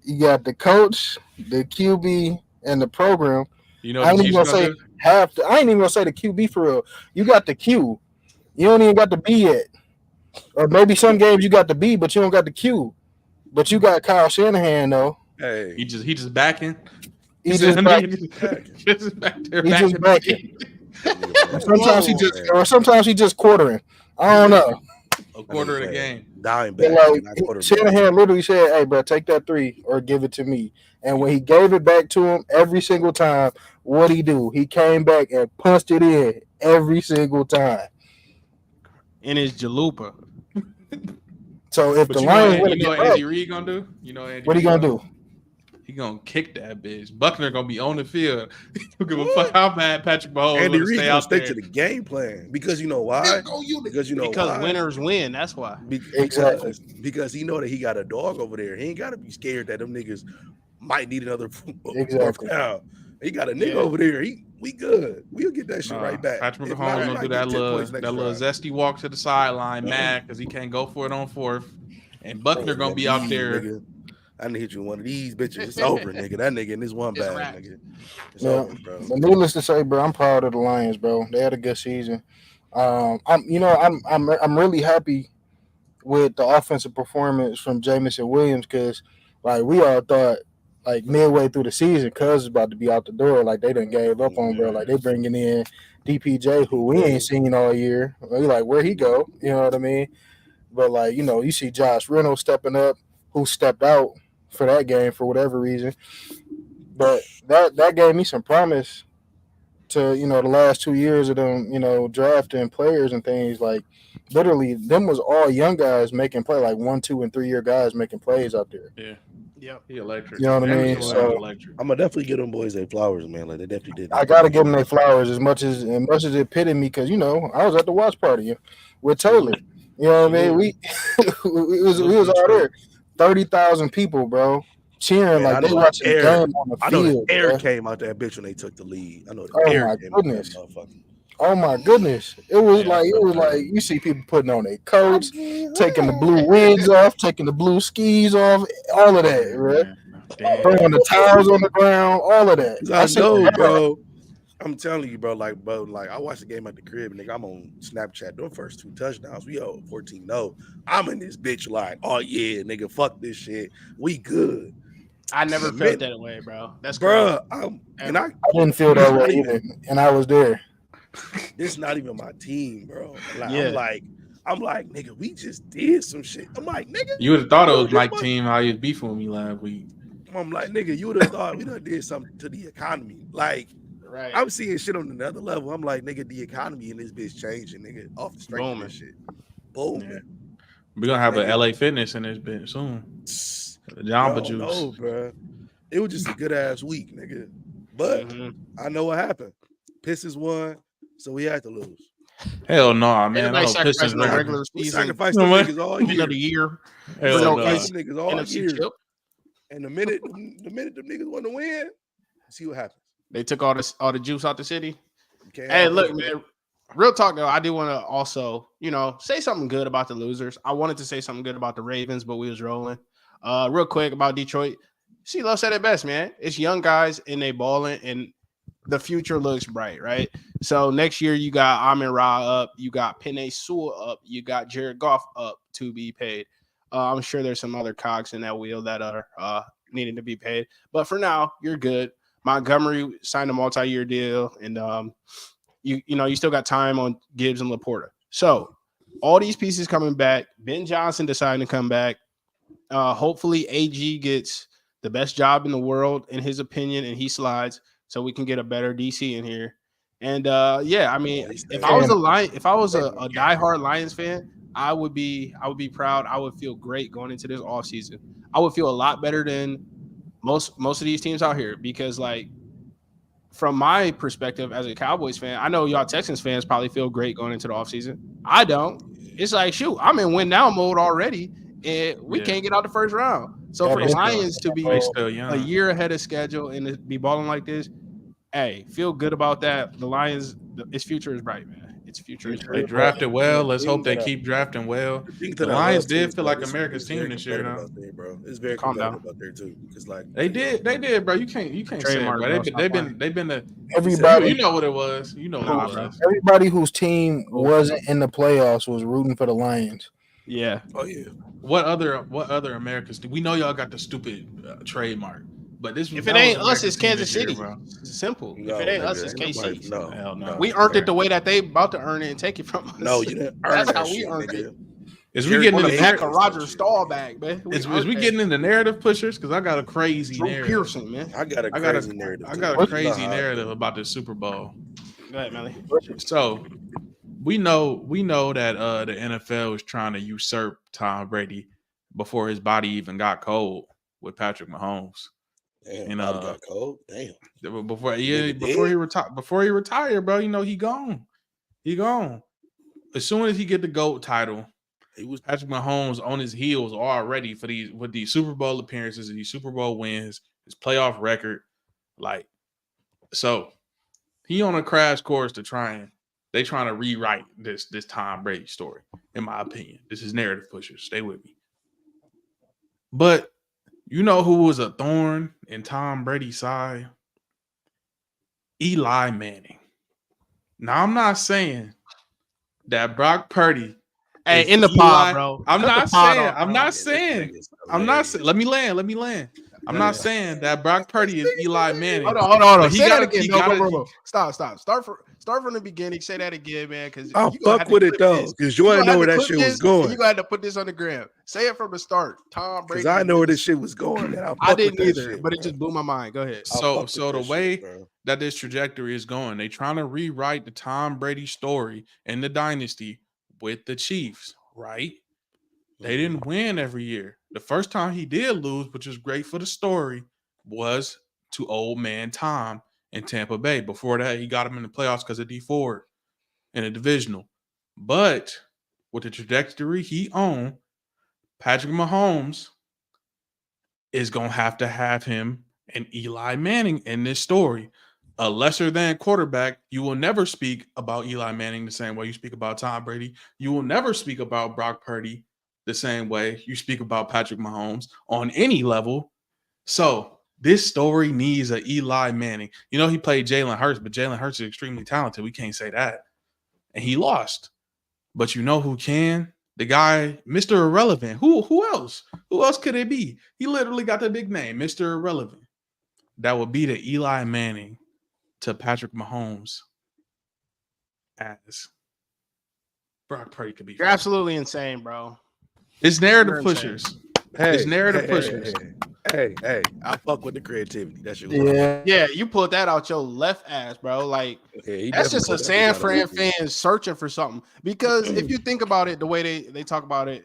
you got the coach, the QB, and the program. You know, I ain't even gonna say I ain't even gonna say the QB for real. You got the Q. You don't even got the B yet. Or maybe some games you got the B, but you don't got the Q. But you got Kyle Shanahan though. Hey, he just backing. He just backing. Sometimes he just quartering. I don't know. A quarter of the game. Dying back. Like, Shanahan literally said, hey, bro, take that 3 or give it to me. And when he gave it back to him every single time, what'd he do? He came back and punched it in every single time. In his Jalupa. So if the Lions win, you know what Andy Reid gonna do? You know what he gonna do? He gonna kick that bitch. Buckner gonna be on the field. He don't give a fuck how bad Patrick Mahomes Andy Reid gonna stay to the game plan because you know why? Because winners win. That's why. Exactly. Because he know that he got a dog over there. He ain't got to be scared that them niggas might need another. Exactly. He got a nigga over there. We good. We'll get that shit right back. Patrick Mahomes gonna do that little zesty walk to the sideline, mad because he can't go for it on 4th. And Buckner gonna be out there. Nigga. I need to hit you one of these bitches. It's over, nigga. That nigga in this one bag, nigga. It's over, bro. But needless to say, bro, I'm proud of the Lions, bro. They had a good season. I'm really happy with the offensive performance from Jamison Williams because, like, we all thought, like, midway through the season, Cuz is about to be out the door. Like, they done gave up on, bro. Like, they bringing in DPJ, who we ain't seen all year. We like, where'd he go? You know what I mean? But, like, you know, you see Josh Reynolds stepping up, who stepped out for that game for whatever reason. But that gave me some promise to, you know, the last 2 years of them, you know, drafting players and things. Like, literally, them was all young guys making play, like 1, 2, and 3 year guys making plays out there. Yeah. Yep. He electric. You know what I mean? So I'm gonna definitely give them boys their flowers, man. Like they definitely did. I gotta give them their flowers as much as it pitted me because, you know, I was at the watch party with Taylor. You know what I mean? We was out there. 30,000 people, bro, cheering like they watching the game on the field. I know the air came out that bitch when they took the lead. I know the air came out that motherfucker. Oh my goodness. It was like you see people putting on their coats, taking the blue wigs off, taking the blue skis off, all of that, right? Throwing the towels on the ground, all of that. I know, bro. I'm telling you, bro, I watched the game at the crib, and nigga, I'm on Snapchat. Those first 2 touchdowns, we owe 14-0. I'm in this bitch like, oh yeah, nigga, fuck this shit. We good. I never felt that way, bro. That's bro. I didn't feel that way either, and I was there. This not even my team, bro. Like, I'm like, nigga, we just did some shit. I'm like, nigga, you would have thought it was my team. How you was beefing with me last week. I'm like, nigga, you would have thought we done did something to the economy. Like, right. I'm seeing shit on another level. I'm like, nigga, the economy in this bitch changing, nigga, off the strength of this shit. Boom. Yeah. We're gonna have an LA Fitness in this bit soon. The Jamba Juice. No, bro. It was just a good ass week, nigga. But I know what happened. Pistons won, so we had to lose. Hell no, man. I Everybody know Pistons sacrificing the regular. regular We season. sacrificed You them know what? niggas all End year. of the year. Hell For no no. Sacrificed them niggas all NFC year. chip. And the minute them niggas want to win, see what happens. They took all the juice out the city. You can't Hey, have look, both. man. Real talk though, I do want to also, say something good about the losers. I wanted to say something good about the Ravens, but we was rolling. Real quick about Detroit. CeeLo said it best, man. It's young guys and they balling, and the future looks bright, right? So next year you got Amon Ra up, you got Penei Sewell up, you got Jared Goff up to be paid. I'm sure there's some other cogs in that wheel that are needing to be paid, but for now you're good. Montgomery signed a multi-year deal, and you still got time on Gibbs and Laporta. So all these pieces coming back. Ben Johnson deciding to come back. Hopefully AG gets the best job in the world in his opinion, and he slides so we can get a better DC in here. And I mean, if I was a diehard Lions fan, I would be proud. I would feel great going into this offseason. I would feel a lot better than most of these teams out here because, like, from my perspective as a Cowboys fan, I know y'all Texans fans probably feel great going into the offseason. I don't. It's like, shoot, I'm in win now mode already, and we can't get out the first round. So for the Lions to be a year ahead of schedule and to be balling like this, hey, feel good about that. The Lions, its future is bright, man. Its future is bright. They drafted well. Let's hope they keep drafting well. The Lions did feel like America's team this year, though. Bro. It's very competitive out there too. Because like they did, bro. You can't say it, bro. They've been the Everybody, you know what it was. You know what it was. everybody whose team wasn't in the playoffs was rooting for the Lions. Yeah. Oh yeah. What other Americans? We know y'all got the stupid trademark, but this if it ain't us, it's Kansas year, City. bro. It's simple. No, if it ain't nigga, us, it's KC. No, Hell no. We earned it the way that they about to earn it and take it from us. No, you didn't earn That's that how we shit, earned nigga. it. Is we getting On in the the back of narrative? Roger Staubach, man. Is we getting in the narrative pushers? Because I got a crazy Drew narrative. Pearson, man. I got a crazy narrative. I got a crazy narrative about the Super Bowl. Go ahead, Melly. So we know that the NFL is trying to usurp Tom Brady before his body even got cold with Patrick Mahomes. Damn, And got cold. Damn. before he retired, bro, he gone. He gone. As soon as he get the GOAT title, He was Patrick Mahomes on his heels already with these Super Bowl appearances and these Super Bowl wins, his playoff record. Like, so he on a crash course they trying to rewrite this Tom Brady story, in my opinion. This is narrative pushers. Stay with me. But you know who was a thorn in Tom Brady's side? Eli Manning. Now, I'm not saying that Brock Purdy. Hey, in the pod, bro. I'm not saying. Let me land. I'm not saying that Brock Purdy is Eli Manning. Hold on. Say that again. No. Stop. Start from the beginning. Say that again, man. Because I'll fuck with it though, because you ain't know where that shit was going. You gotta have to put this on the gram. Say it from the start. Tom Brady. Because I know where this shit was going. And I didn't either, but it just blew my mind. Go ahead. So the way that this trajectory is going, they trying to rewrite the Tom Brady story in the dynasty with the Chiefs, right? They didn't win every year. The first time he did lose, which was great for the story, was to old man Tom in Tampa Bay. Before that, he got him in the playoffs because of D Ford in a divisional. But with the trajectory he owned, Patrick Mahomes is going to have him and Eli Manning in this story. A lesser than quarterback, you will never speak about Eli Manning the same way you speak about Tom Brady. You will never speak about Brock Purdy the same way you speak about Patrick Mahomes on any level. So this story needs an Eli Manning. He played Jalen Hurts, but Jalen Hurts is extremely talented. We can't say that. And he lost. But you know who can? The guy, Mr. Irrelevant. Who else? Who else could it be? He literally got the big name, Mr. Irrelevant. That would be the Eli Manning to Patrick Mahomes as Brock Purdy could be. You're absolutely insane, bro. It's narrative pushers. Hey, pushers. Hey, I fuck with the creativity. That's your Yeah, you pulled that out your left ass, bro. Like, that's just a San Fran fan searching for something. Because if you think about it, the way they talk about it,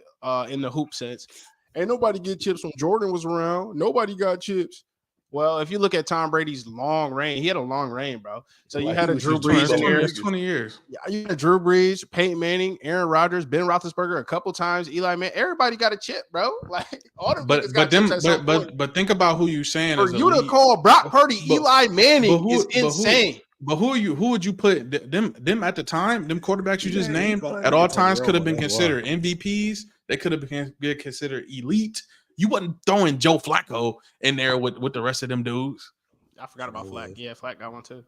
in the hoop sense. Ain't nobody get chips when Jordan was around. Nobody got chips. Well, if you look at Tom Brady's long reign, he had a long reign, bro. So you had a Drew Brees in there. 20 years. Yeah, you had Drew Brees, Peyton Manning, Aaron Rodgers, Ben Roethlisberger a couple times, Eli Manning. Everybody got a chip, bro. Like all the niggas got chips at some point. But think about who you saying. For you to call Brock Purdy Eli Manning is insane. But who would you put them at the time? Them quarterbacks you just named at all times could have been considered MVPs. They could have been considered elite. You wasn't throwing Joe Flacco in there with the rest of them dudes. I forgot about Flack. Yeah, Flack got one too.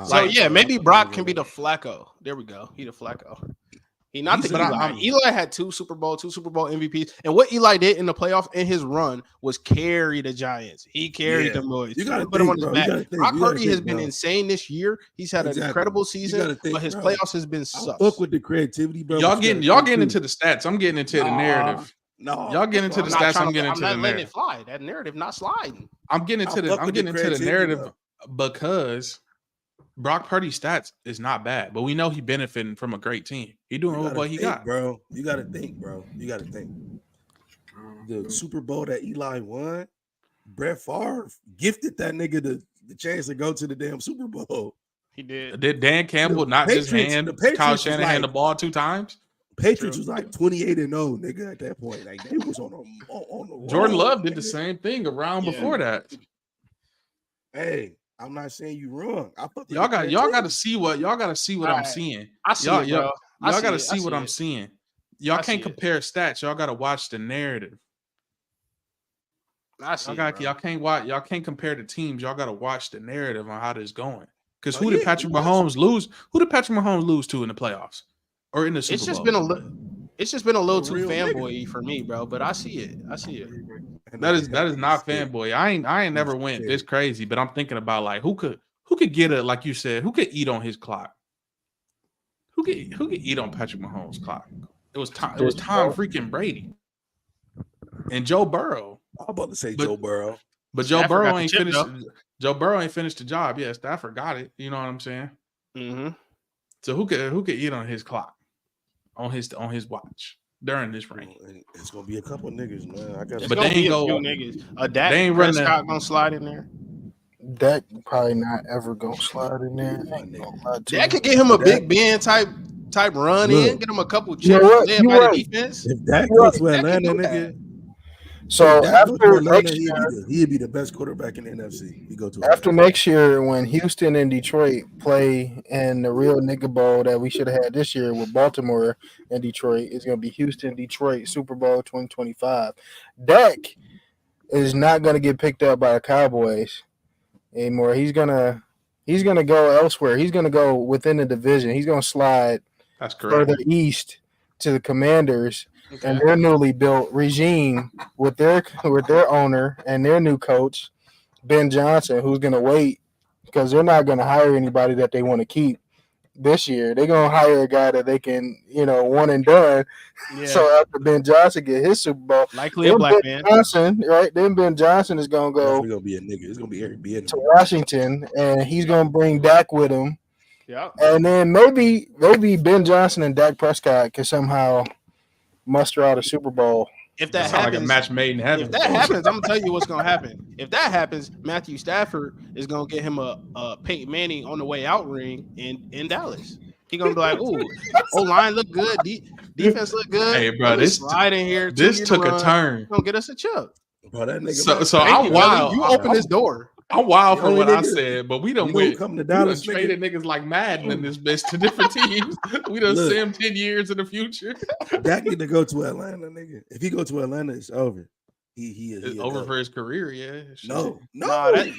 So yeah, maybe Brock can be the Flacco. There we go. He the Flacco. He not the Eli. Eli had two Super Bowl MVPs. And what Eli did in the playoff in his run was carry the Giants. He carried them boys. You got to put him on his back. Brock Purdy has been insane this year. He's had an incredible season, but his playoffs has been sus. Fuck with the creativity, bro. Y'all getting into the stats. I'm getting into the narrative. No, y'all get into the stats. I'm getting into the narrative. I'm not letting it fly. That narrative not sliding. I'm getting into the narrative because Brock Purdy's stats is not bad, but we know he benefiting from a great team. He doing what he got, bro. You got to think, bro. You got to think. The Super Bowl that Eli won, Brett Favre gifted that nigga the chance to go to the damn Super Bowl. He did. Did Dan Campbell not just hand Kyle Shanahan the ball 2 times? Patriots was like 28-0, nigga, at that point. Like they was on the Jordan Love did the same thing around before that. Hey, I'm not saying you wrong. Y'all got to see what I'm seeing. I see y'all, it, bro. Y'all got to see what I'm seeing. Y'all can't compare stats. Y'all got to watch the narrative. Y'all can't compare the teams. Y'all got to watch the narrative on how this going. Because who did Patrick Mahomes lose? Who did Patrick Mahomes lose to in the playoffs? Or in the Super Bowl? It's just been a little too fanboy for me, bro. But I see it. That is not fanboy. I ain't never went this crazy, but I'm thinking about like who could get like you said, who could eat on his clock? Who could eat on Patrick Mahomes' clock? It was Tom freaking Brady and Joe Burrow. I'm about to say Joe Burrow, but Joe Burrow ain't finished. Joe Burrow ain't finished the job. Yeah, Stafford got it. You know what I'm saying? Mm-hmm. So who could eat on his clock? On his watch during this reign. It's gonna be a couple of niggas, man. But they ain't go niggas. Dak Prescott gonna slide in there. Dak probably not ever gonna slide in there. Dak could get him a Big Ben type run in, get him a couple chips. Defense. If Dak goes to Atlanta, nigga. So after next year, he'd be the best quarterback in the NFC. He go to after next year, when Houston and Detroit play in the real nigga bowl that we should have had this year with Baltimore and Detroit, is going to be Houston, Detroit, Super Bowl 2025. Dak is not going to get picked up by the Cowboys anymore. He's gonna go elsewhere. He's going to go within the division. He's going to slide further east to the Commanders. Okay. And their newly built regime with their owner and their new coach, Ben Johnson, who's going to wait because they're not going to hire anybody that they want to keep this year. They're going to hire a guy that they can, one and done. Yeah. So after Ben Johnson get his Super Bowl, likely a black man. Johnson, right? Then Ben Johnson is going to go. He's going to be a nigga. It's going to be Eric B. to Washington, and he's going to bring Dak with him. Yeah. And then maybe Ben Johnson and Dak Prescott can somehow muster out a Super Bowl. If that happens, like a match made in heaven. If that happens, I'm gonna tell you what's gonna happen. If that happens, Matthew Stafford is gonna get him a Peyton Manning on the way out ring in Dallas. He gonna be like, "Ooh, O-line look good, defense look good." Hey, bro, this slide in here. This took a turn. Gonna get us a chip. Bro, that nigga. So I'm wild. You open this door. I'm wild for what I said, but we done come to Dallas. Traded niggas like Madden in this bitch to different teams. We done see him 10 years in the future. Dak need to go to Atlanta, nigga. If he go to Atlanta, it's over. It's over for his career, yeah. No.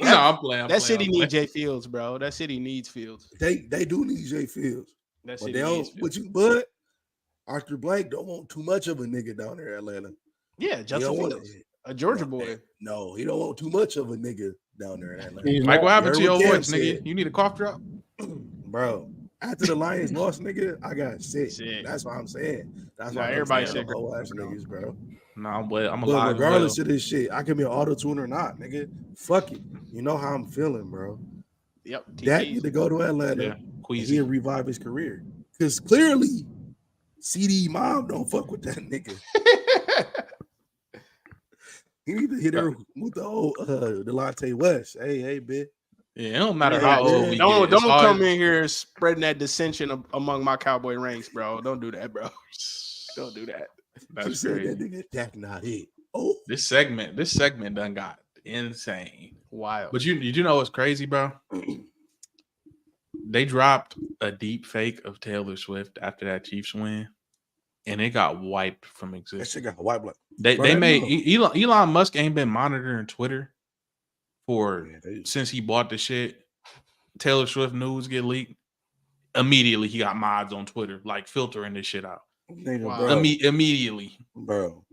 I'm playing. That city needs Jay Fields, bro. That city needs Fields. They do need Jay Fields. That city needs Fields. But Arthur Blank don't want too much of a nigga down there in Atlanta. Yeah, Justin Fields. A Georgia boy. No, he don't want too much of a nigga down there in Atlanta. Mike, what happened to your voice, nigga? You need a cough drop? Bro, after the Lions lost, nigga, I got sick. That's what I'm saying. That's why everybody's sick. Niggas, bro. No, I'm alive. Regardless of this shit, I can be an auto-tune or not, nigga. Fuck it. You know how I'm feeling, bro. Yep. Dak need to go to Atlanta. He'll revive his career. Because clearly, CD mom don't fuck with that nigga. He need to hit her with the old Delonte West. Hey, bitch. Yeah, it don't matter Yeah, how old we don't get. come in here spreading that dissension among my Cowboy ranks, bro. Don't do that, bro. Don't do that. That's She crazy. said that nigga, that's not it. Oh, This segment done got insane. Wild. But you know what's crazy, bro? They dropped a deep fake of Taylor Swift after that Chiefs win, and it got wiped from that existence. shit got white blood. They Bro, made no. Elon Musk ain't been monitoring Twitter for Yeah, since he bought the shit. Taylor Swift news get leaked. Immediately he got mods on Twitter, like filtering this shit out. Nigga, Wow. bro, Immediately. bro,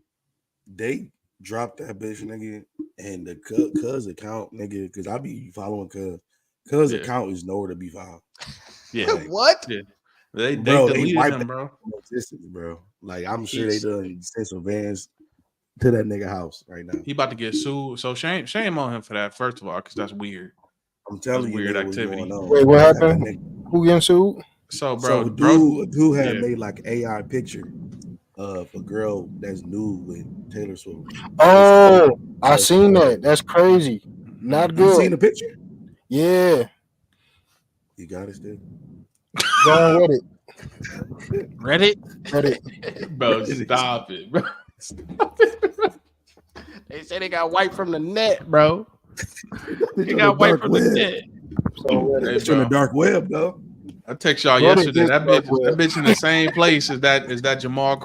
they dropped that bitch, nigga, and the cuz account, nigga, because I be following cuz Yeah. account is nowhere to be found. Yeah. What? Yeah. They Bro, they deleted wiped him, bro. From existence, bro. Like I'm sure they done sent some vans to that nigga house right now. He about to get sued. So shame on him for that, first of all, because that's weird. I'm telling you, weird nigga, what's activity. going on. Wait, what That happened? nigga- Who getting sued? So, So bro, a dude had yeah. made like AI picture of a girl that's nude with Taylor Swift. Oh, I seen that. That's crazy. Not You seen good. the picture? Yeah, You got it still. go on with it. Reddit? With it. Bro, stop it, bro. They say they got wiped from the net, bro. They It's on got the wiped dark from the web. net. So, Hey, It's on the bro. dark web, though. I text y'all Brother, yesterday. this That dark bitch in the same place as that Jamal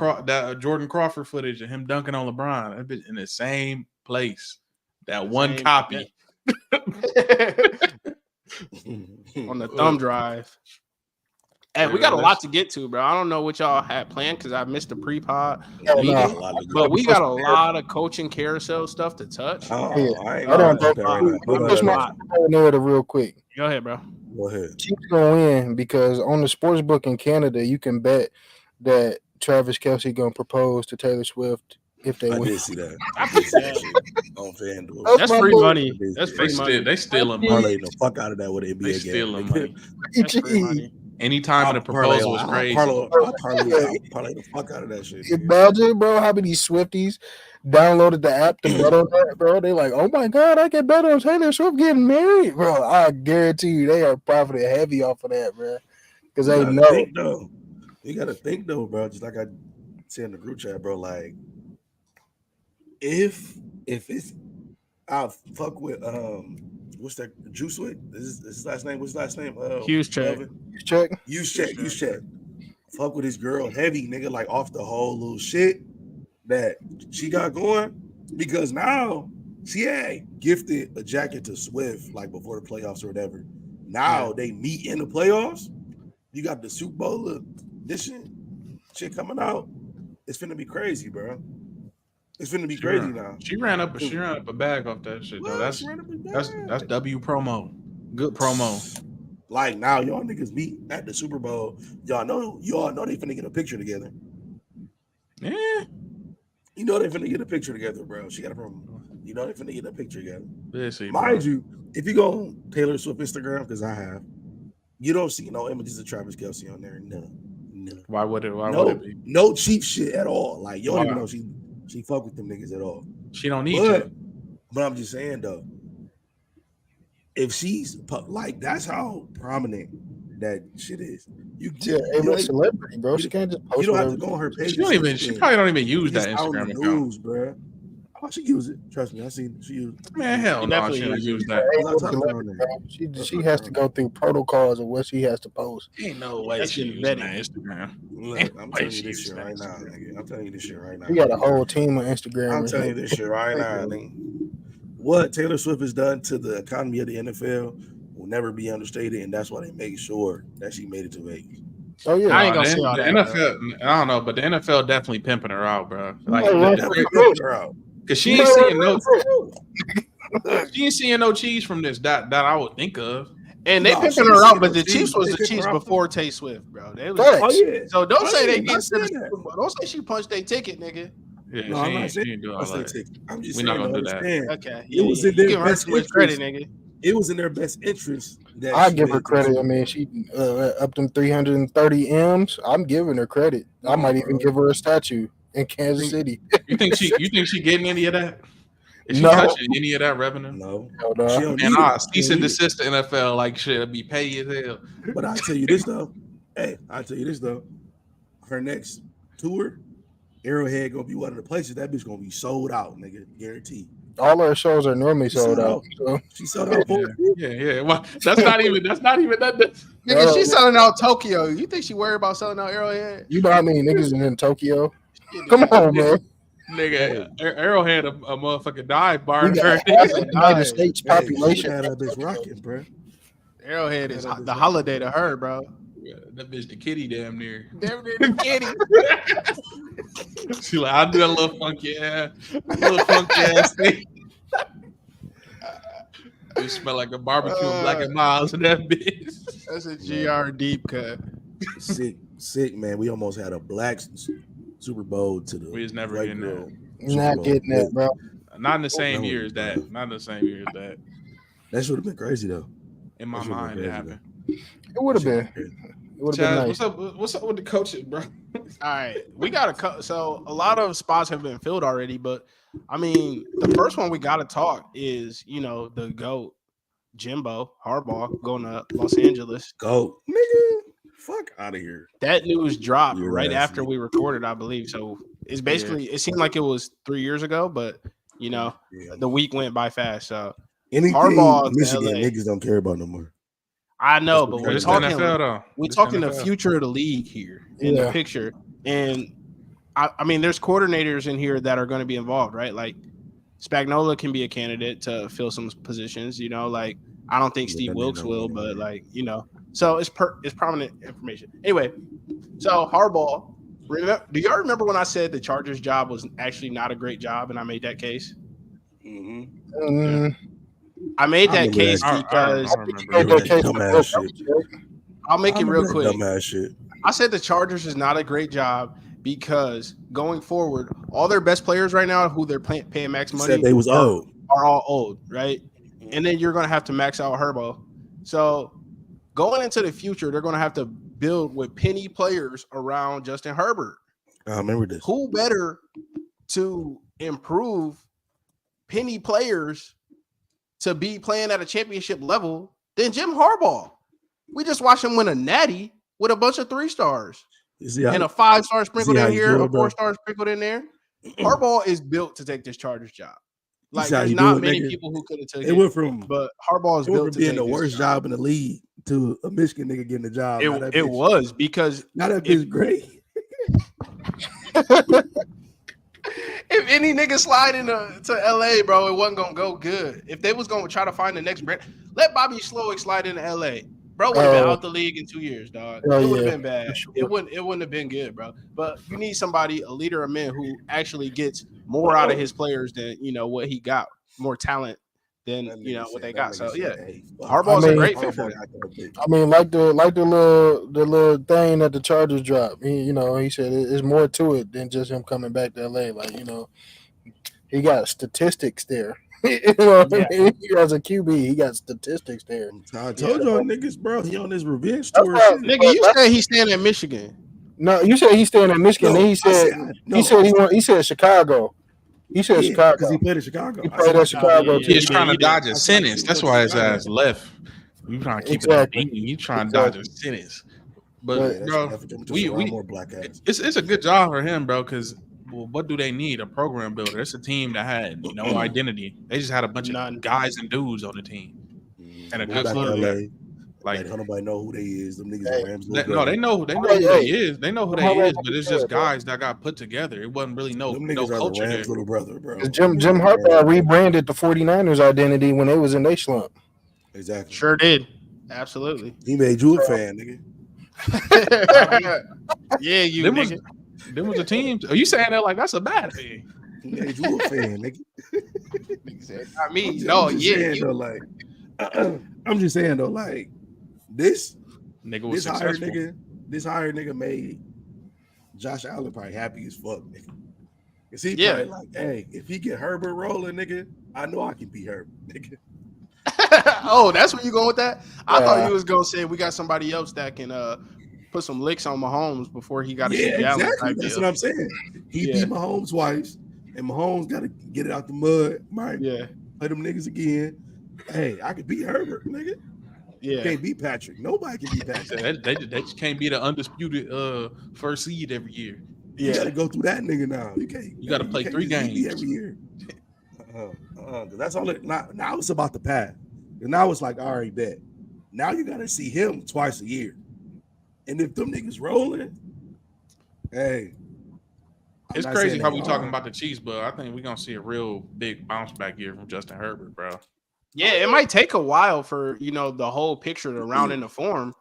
Jordan Crawford footage of him dunking on LeBron. That bitch in the same place. That one Same- copy. On the thumb drive. Hey, Yeah, we got a man, lot to get to, bro. I don't know what y'all had planned because I missed the pre-pod Hell meeting, no. but we got a lot of coaching carousel stuff to touch. Oh, Yeah. I ain't Hold on, gonna bro. right now. I Push missed a my lot. narrative real quick. Go ahead, bro. Go ahead. Chiefs gonna win because on the sports book in Canada, you can bet that Travis Kelce gonna propose to Taylor Swift if they I win. did see that. I did see that shit on FanDuel. That's That's my free boy. money. That's They free money. stealing money. Parlay the fuck out of that with an They NBA stealing game. money. That's free money. Anytime in a proposal is crazy. I'll parlay the fuck out of that shit. nigga. Imagine, bro, how many Swifties downloaded the app to bet on that, bro. They like, oh my god, I can bet on Taylor Swift getting married, bro. I guarantee you, they are profiting heavy off of that, bro. Because they know. You gotta think though, bro. Just like I said in the group chat, bro. Like, if it's, I'll fuck with what's that? Juice with his last name? What's his last name? Hughes check. Check. Use check. Fuck with his girl heavy, nigga, like off the whole little shit that she got going, because now she had gifted a jacket to Swift like before the playoffs or whatever. Now they meet in the playoffs. You got the Super Bowl edition shit coming out. It's finna be crazy, bro. It's finna be crazy now. She ran up a bag off that shit, though. Well, That's she ran up a bag. that's W promo. Good promo. Like now, y'all niggas meet at the Super Bowl. Y'all know they finna get a picture together. Yeah. You know they finna get a picture together, bro. She got a promo. You know they finna get a picture together. Let's see, Mind you, if you go on Taylor Swift Instagram, because I have, you don't see no images of Travis Kelce on there. No. Why would it be? No cheap shit at all. Like you don't even Wow. know she fuck with them niggas at all. She don't need to. But I'm just saying though, if she's like, that's how prominent that shit is. You a celebrity, bro. She can't just post. You don't have to whatever. go on her page. She probably don't even use that It's out Instagram in the account. news, bro. Oh, she use it. Trust me, I seen she use it. Man, hell no, she don't use that. Ain't no celebrity, bro. She has to go through protocols of what she has to post. Ain't no way That she shit using vetted. that Instagram. Look, I'm telling you she this use shit that right now, Instagram. nigga. I'm telling you this shit right now. We got a whole team on Instagram. I'm telling you this shit right now, nigga. What Taylor Swift has done to the economy of the NFL will never be understated, and that's why they make sure that she made it to Vegas. Oh yeah, I ain't gonna the say all that, NFL. I don't know, but the NFL definitely pimping her out, bro. Like, because she ain't seeing no cheese from this that I would think of. And they pimping her out, but the Chiefs was the Chiefs before Tay Swift, bro. They was, So don't say they get to the Super Bowl. Don't say she punched their ticket, nigga. Yeah, No, I'm not saying she ain't doing all that. I'm just We're saying, not gonna do that. Okay, It was in their give her best too much credit, interest. nigga. It was in their best interest I give her credit. I mean, she up them 330 M's. I'm giving her credit. I might even give her a statue in Kansas City. You think she getting any of that? Is she No. touching any of that revenue? No. Hell no. She don't And need it. cease and desist the NFL like shit be paid as hell. But I tell you this though. Her next tour, Arrowhead gonna be one of the places that bitch gonna be sold out, nigga. Guaranteed. All her shows are normally sold out. So. She sold out. Yeah. Well, that's not even that. Nigga, she's selling out Tokyo. You think she worried about selling out Arrowhead? You know how many niggas in Tokyo? Come on, man. Nigga, Arrowhead a motherfucking dive bar. We got half the United States population. Hey, that bitch rocking, bro. Arrowhead is the holiday to her, bro. Yeah, that bitch the kitty damn near. Damn near the kitty. She like, I'll do that little funky ass thing. It smell like a barbecue and Black and Miles in that bitch. That's a GR deep cut. Sick, man. We almost had a black Super Bowl to the. We was never getting that. Not getting that, bro. Not in the same year as that. Not in the same year as that. That should have been crazy though. In my mind, it happened. It would have been. It would have been nice. What's up with the coaches, bro? All right, we got to so a lot of spots have been filled already, but I mean, the first one we got to talk is the GOAT, Jimbo Harbaugh going to Los Angeles. Go, nigga, fuck out of here. That news dropped right asshole. after we recorded, I believe. So it's basically it seemed like it was 3 years ago, but the week went by fast. So anything Harbaugh, Michigan LA. niggas don't care about no more. I know, but we're It's talking. NFL, though. We're It's talking the NFL. future of the league here in the picture, and I mean, there's coordinators in here that are going to be involved, right? Like Spagnuolo can be a candidate to fill some positions. Like I don't think Steve Wilkes will, but so it's prominent information. Anyway, so Harbaugh. Do y'all remember when I said the Chargers job was actually not a great job, and I made that case? Mm-hmm. I made that case because I'll make it real quick. Dumbass shit. I said the Chargers is not a great job because going forward, all their best players right now, who they're paying max money, said they was old, are all old, right? And then you're going to have to max out Herbo. So going into the future, they're going to have to build with penny players around Justin Herbert. I remember this. Who better to improve penny players to be playing at a championship level than Jim Harbaugh? We just watched him win a natty with a bunch of 3 stars and a 5-star sprinkled in here, a 4-star sprinkled in there. Harbaugh is built to take this Chargers job. Like there's not many people who could have taken it. Went from, but Harbaugh is built to being the worst job in the league to a Michigan nigga getting the job. It was because now that bitch great. If any nigga slide to LA, bro, it wasn't gonna go good. If they was gonna try to find the next brand, let Bobby Slowick slide into LA. Bro would have been out the league in 2 years, dog. It would have been bad. Sure. It wouldn't have been good, bro. But you need somebody, a leader of men, who actually gets more out of his players than what he got, more talent than what they got. So yeah, Harbaugh's a great fit for that. I mean, like the little thing that the Chargers dropped. He said there's more to it than just him coming back to LA. Like he got statistics there. He has a QB. He got statistics there. I told y'all niggas, bro. He on his revenge tour. Nigga, you said he's staying in Michigan. No, you said he's staying in Michigan. Then he said Chicago. He said Chicago because he played in Chicago. He played at Chicago. He's trying to dodge a sentence. That's why his ass left. You trying to keep it. You trying to dodge a sentence. But bro, it's a good job for him, bro. Because what do they need? A program builder. It's a team that had no identity. They just had a bunch of guys and dudes on the team, and a good quarterback. Like don't nobody know who they is. Them niggas Rams. They know who he is. They know who they is, but it's just guys that got put together. It wasn't really no culture the Rams there. Little brother, bro. Jim Harbaugh rebranded the 49ers identity when they was in their slump. Exactly. Sure did. Absolutely. He made you a fan, nigga. Yeah, you nigga. Them was the teams. Are you saying that like that's a bad thing? He made you a fan, nigga. I mean, no, yeah. I'm just saying though, like this nigga was successful. This hired nigga made Josh Allen probably happy as fuck, nigga. Cause he probably like, hey, if he get Herbert rolling, nigga, I know I can beat Herbert, nigga. Oh, that's where you going with that? I thought Yeah. you was gonna say we got somebody else that can put some licks on Mahomes before he got to Yeah, shoot Gallup exactly. type That's deal. what I'm saying. He beat Mahomes twice, and Mahomes got to get it out the mud, right? Yeah, Play them niggas again. Hey, I could beat Herbert, nigga. yeah. Can't beat Patrick. Nobody can beat Patrick. They just can't be the undisputed first seed every year. You got to go through that nigga now. You can't. You got to play can't 3 just beat me games every year. 'Cause that's all. Now it's about the path. And now it's like, all right, bet. Now you got to see him twice a year. And if them niggas rolling, hey. I'm It's not crazy saying how they we talking are. about the Chiefs, but I think we're gonna see a real big bounce back year from Justin Herbert, bro. Yeah, it might take a while for the whole picture to round into form,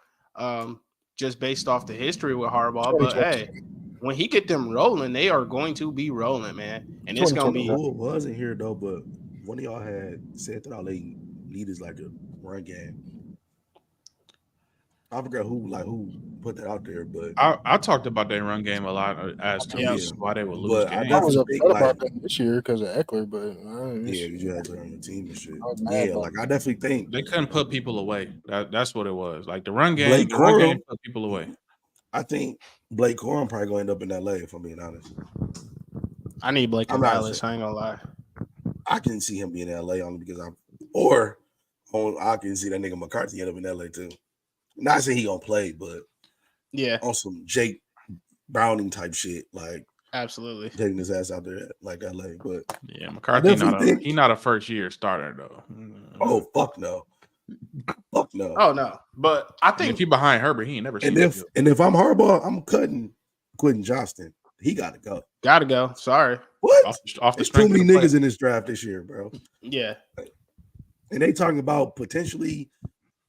just based off the history with Harbaugh. But hey, when he get them rolling, they are going to be rolling, man. And it's gonna be Who wasn't here though, but one of y'all had said that all they need is like a run game. I forgot who put that out there, but I talked about their run game a lot as to Yeah. why they would lose But I games. I was definitely upset think, about like- that this year because of Eckler, but yeah, you had to on the team and shit. I was mad Yeah, about like I definitely think They couldn't put people away. That's what it was. Like the run Blake game Corum- put people away. I think Blake Corum probably gonna end up in LA if I'm being honest. I need Blake I'm in not Dallas. saying- I ain't gonna lie. I can see him being in LA only because I can see that nigga McCarthy end up in LA too. Not saying he gonna play, but Yeah, on some Jake Browning type shit, like absolutely. taking his ass out there like LA. But Yeah, McCarthy definitely he not a first year starter though. oh fuck no. Fuck no. Oh no, but I And think if you behind Herbert, he ain't never seen And if I'm Harbaugh, I'm cutting Quentin Johnston. He gotta go. gotta go. Sorry. What? off the There's too strength many of the play. niggas in this draft this year, bro. Yeah, And they talking about potentially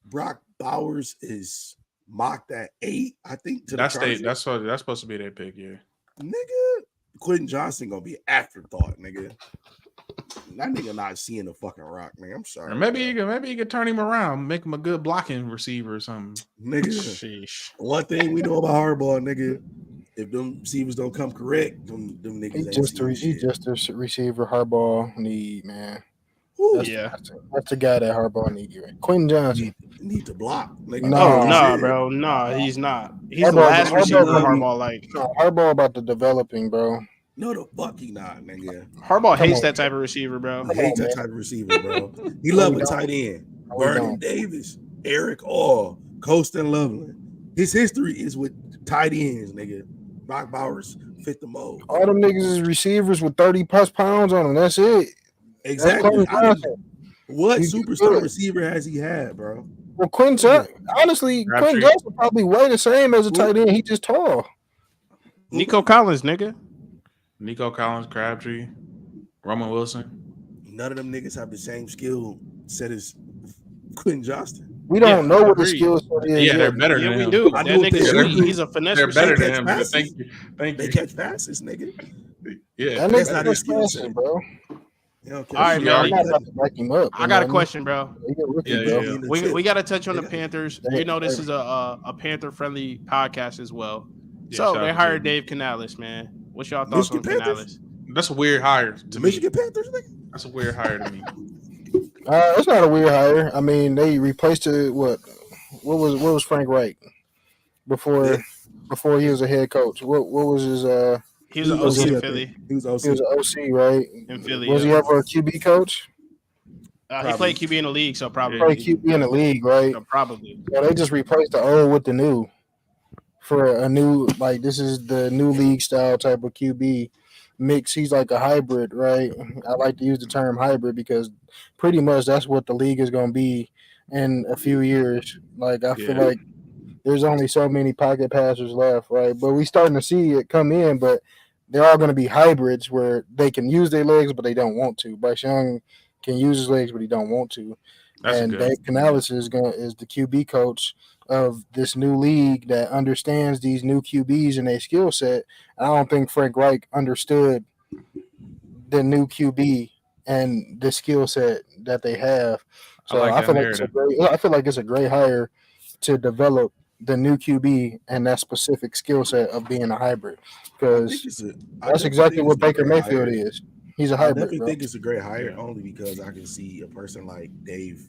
Brock Bowers is mocked at 8, I think. That's supposed to be their pick, yeah. Nigga, Quentin Johnson gonna be an afterthought, nigga. That nigga not seeing a fucking rock, nigga. I'm sorry. Or maybe you could turn him around, make him a good blocking receiver or something. Nigga. sheesh. One thing we know about Harbaugh, nigga, if them receivers don't come correct, them niggas he ain't just seeing he shit. just a receiver Harbaugh need, man. Woo. Yeah. That's the guy that Harbaugh need. Right? Quentin Johnson. Need to block, nigga. No. Oh Oh, no, shit. bro. No, he's not. He's the Harbaugh- last receiver Harbaugh- Harbaugh like. No, Harbaugh about the developing, bro. No, the fuck he not, nigga. Harbaugh Come hates on. that type of receiver, bro. He hates on, that man. type of receiver, bro. He love we a don't. tight end. No, we Vernon don't. Davis, Eric All, Colston Loveland. His history is with tight ends, nigga. Brock Bowers fit the mold. All them niggas is receivers with 30+ pounds on them. That's it. Exactly. Quentin I mean, Johnson. what He's superstar good. receiver has he had, bro? Well, honestly, Crabtree. Quentin Johnson probably way the same as a tight end. He just tall. Nico Collins, nigga. Nico Collins, Crabtree, Roman Wilson. None of them niggas have the same skill set as Quentin Johnston. We don't know what the agreed. skill set is. Yeah, they're yet. better Yeah, than we him. do. I That know what they nigga, do. he's a finesse They're better receiver. than him. Passes. Thank you. They Thank you. catch passes, nigga. Yeah, That That's nigga not not his skill passing, set. bro. They don't catch All right, shit. man. I'm not about to back him up. I got a question, bro. He a rookie, Yeah, bro. yeah. We got to touch on the Yeah. Panthers. Yeah. You know, this is a Panther friendly podcast as well. Yeah, So shout they out to hired Dave. Dave Canales, man. What's y'all thoughts Michigan on Panthers? Canales? That's a weird hire to The me. Michigan Panthers, nigga. That's a weird hire to me. It's not a weird hire. I mean, they replaced it. What was Frank Reich before Yeah. before he was a head coach? What was his? He was an was OC OC, in I Philly. think. He was He was OC. an OC, right? In Philly, Was he yeah. ever a QB coach? He played QB in the league, so probably. Played QB in the league, right? So probably. So they just replaced the old with the new for a new, like, this is the new league style type of QB mix. He's like a hybrid, right? I like to use the term hybrid because pretty much that's what the league is going to be in a few years. Like, I feel Yeah. like there's only so many pocket passers left, right? But we starting to see it come in, but they're all going to be hybrids where they can use their legs, but they don't want to. Bryce Young can use his legs, but he don't want to. That's And good. Dave Canales is the QB coach of this new league that understands these new QBs and their skill set. I don't think Frank Reich understood the new QB and the skill set that they have. So I like I that feel like I feel like it's a great hire to develop the new QB and that specific skill set of being a hybrid, because that's exactly what Baker Mayfield is. He's a I hybrid, definitely bro. think it's a great hire only because I can see a person like Dave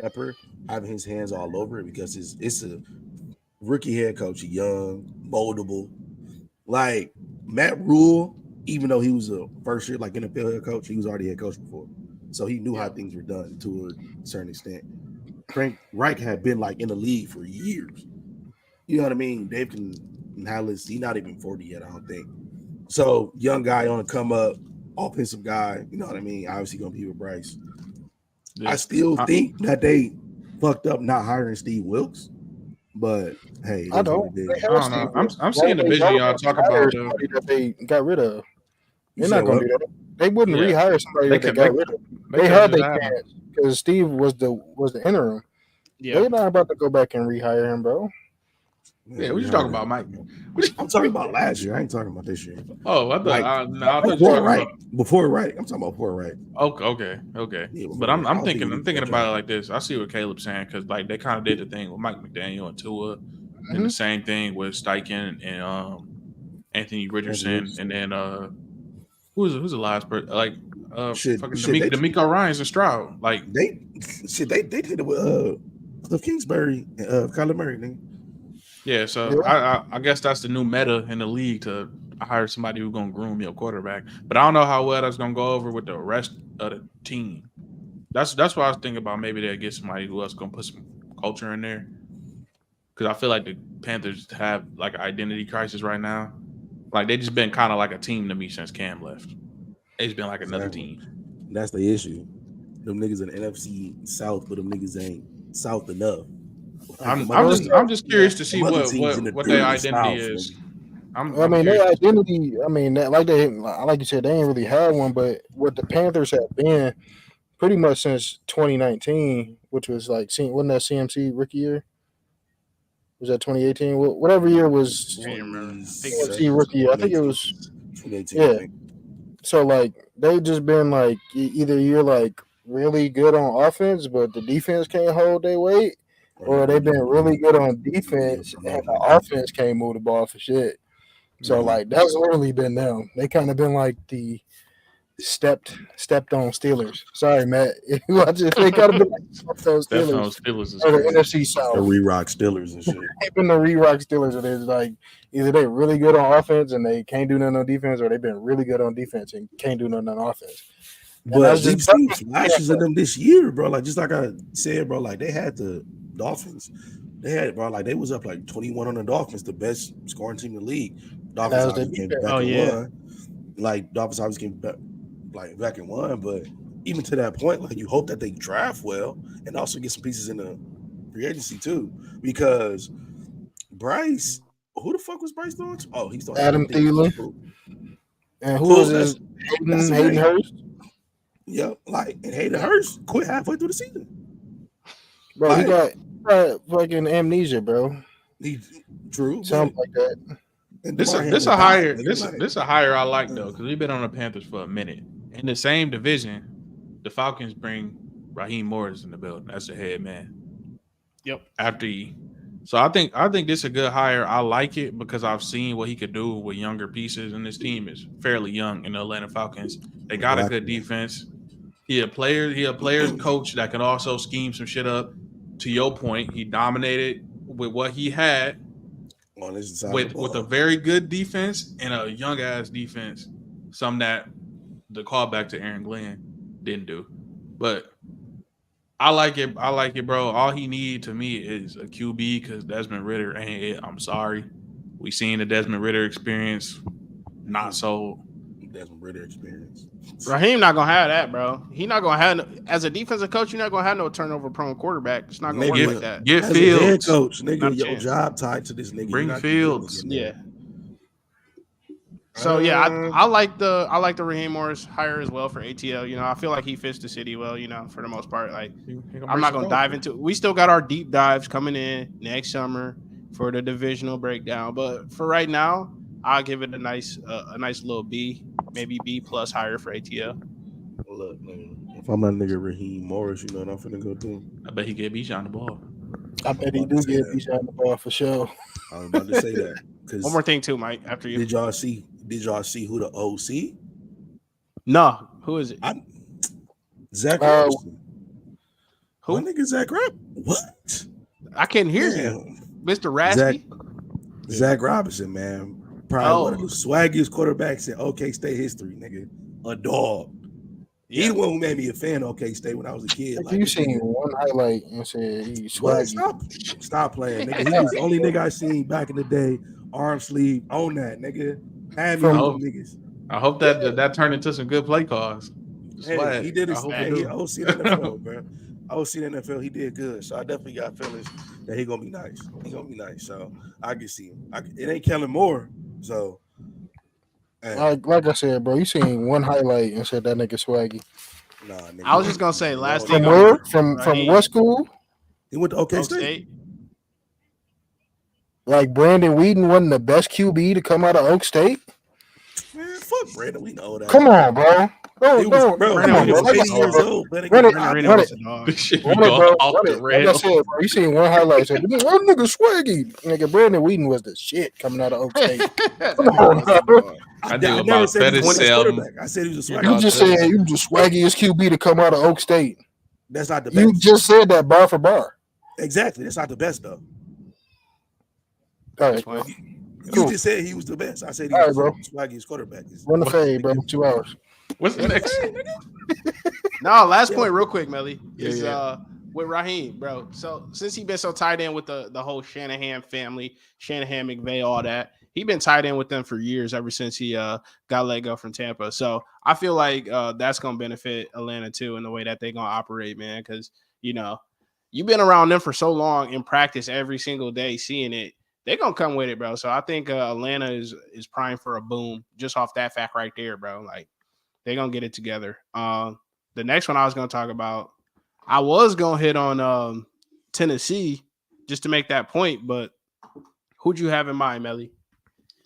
Pepper having his hands all over it because it's a rookie head coach, young, moldable. Like Matt Rule, even though he was a first year like NFL head coach, he was already head coach before, so he knew how things were done to a certain extent. Frank Reich had been like in the league for years. You know what I mean? Dave can handle this. He's not even 40 yet, I don't think. So young guy on the come up, offensive guy. You know what I mean? Obviously gonna be with Bryce. Yeah. I still think that they fucked up not hiring Steve Wilkes, but hey, I don't. They They I don't know. I'm seeing the vision y'all talk about. Somebody that they got rid of. You They're not said gonna what? do that. They wouldn't Yeah. rehire somebody They that they could- got rid of. They could've had just their had him. chance because Steve was the interim. Yeah. They're not about to go back and rehire him, bro. Yeah, what you talking about, Mike? I'm talking about last year. I ain't talking about this year. Oh, I thought. Like, I thought you were Before talking right, about. before right. I'm talking about before right. Okay. Yeah, But I'm I don't think thinking we I'm thinking got about it that. like this. I see what Caleb's saying because like they kind of did the thing with Mike McDaniel and Tua, and the same thing with Steichen and Anthony Richardson, and then who's the last person like D'Amico Ryans and Stroud. Like they did it with Cliff Kingsbury and Kyler Murray. Nigga. yeah, so I guess that's the new meta in the league to hire somebody who's gonna groom your quarterback. But I don't know how well that's gonna go over with the rest of the team. That's what I was thinking about. Maybe they'll get somebody who else gonna put some culture in there. Because I feel like the Panthers have like an identity crisis right now. Like they just been kind of like a team to me since Cam left. It's been like another team. That's the issue. Them niggas in the NFC South, but them niggas ain't South enough. I'm just curious to see Them other teams in the what their dirty identity South, is. nigga. I mean, their identity. I mean, like you said, they ain't really had one. But what the Panthers have been pretty much since 2019, which was like, wasn't that CMC rookie year? Was that 2018? Whatever year was CMC rookie year. I think it was 2018. Yeah. So like they just been like either you're like really good on offense, but the defense can't hold their weight, or they've been really good on defense and the offense can't move the ball for shit. So like that's literally been them. They kind of been like the stepped on Steelers. Sorry, Matt. If you watch it, they kind of been like stepped on Steelers. Is Or the crazy. NFC South. The re-rock Steelers and shit. They've been the re-rock Steelers, and it's like either they really good on offense and they can't do nothing on defense, or they've been really good on defense and can't do nothing on offense. But we've seen flashes of them this year, bro. Like just like I said, bro. Like they had the Dolphins. They had, bro. Like they was up like 21 on the Dolphins, the best scoring team in the league. Dolphins obviously came back and won. Like Dolphins obviously came back and won, but even to that point, like you hope that they draft well and also get some pieces in the free agency too, because Bryce, who the fuck was Bryce doing? Oh, he's doing Adam Thielen. And who was this? Hayden Hurst. Yeah, like and Hayden Hurst quit halfway through the season. Bro, like, he got fucking amnesia, bro. True. Something like that. This a hire I like though, because we've been on the Panthers for a minute. In the same division, the Falcons bring Raheem Morris in the building. That's the head man. Yep. So I think this is a good hire. I like it because I've seen what he could do with younger pieces, and this team is fairly young in the Atlanta Falcons. They got a good defense. He a player's coach that can also scheme some shit up. To your point, he dominated with what he had. With a very good defense and a young ass defense, something that the callback to Aaron Glenn didn't do. But I like it, bro. All he need to me is a QB because Desmond Ridder ain't it. I'm sorry. We seen the Desmond Ridder experience. Not so. Desmond Ridder experience. Raheem not gonna have that, bro. He not gonna have as a defensive coach. You're not gonna have no turnover prone quarterback. It's not gonna work like that. Get as Fields, a head coach, nigga. Your job tied to this nigga. Bring Fields. Yeah. So yeah, I like the Raheem Morris hire as well for ATL. You know, I feel like he fits the city well. You know, for the most part. Like, I'm not gonna dive into. We still got our deep dives coming in next summer for the divisional breakdown. But for right now, I'll give it a nice little B, maybe B plus higher for ATL. Look, man, if I'm a nigga Raheem Morris, you know what I'm finna go do? I bet he get Bijan the ball. I bet he do get Bijan the ball for sure. I was about to say that. One more thing too, Mike. After you, did y'all see who the OC? No, who is it? Zach Wilson. Who? Nigga Zach Rapp? What? I can't hear you, Mr. Raspy. Zach Robinson, man. Probably one of the swaggiest quarterbacks in OK State history, nigga. A dog. He the one who made me a fan of OK State when I was a kid. Like, you seen one highlight and said he's swaggy. Stop playing, nigga. He was the only nigga I seen back in the day. Arm sleeve on that, nigga. Had me on niggas. I hope that turned into some good play calls. Hey, he did his thing. He OC the NFL, bro. OC the NFL, he did good. So I definitely got feelings that he gonna be nice. He gonna be nice. So I can see him. It ain't Kellen Moore. So like I said, bro, you seen one highlight and said that nigga swaggy. Nah, nigga. I was just gonna say last from where? From what school? He went to OK State. Like Brandon Whedon wasn't the best QB to come out of Oak State. Man, fuck Brandon. We know that. Come on, bro. He was 80 years old. Run it. Like I said, bro, you seen one highlight. Said, one nigga swaggy. Nigga, Brandon Whedon was the shit coming out of Oak State. Come on, bro. I knew about better selling. I said he was a swaggy. You just said he was the swaggiest QB to come out of Oak State. That's not the best. You just said that bar for bar. Exactly. That's not the best though. All right, you just said he was the best. I said he was the swaggiest quarterback. Run the fade, bro. 2 hours. What's the next? No, last point, real quick, Melly, is with Raheem, bro. So since he been so tied in with the whole Shanahan family, Shanahan, McVay, all that, he been tied in with them for years, ever since he got let go from Tampa. So I feel like that's gonna benefit Atlanta too in the way that they gonna operate, man. Because you've been around them for so long in practice every single day, seeing it. They're gonna come with it, bro. So I think Atlanta is primed for a boom just off that fact right there, bro. Like they're gonna get it together. The next one I was gonna talk about, I was gonna hit on Tennessee just to make that point, but who'd you have in mind, Melly?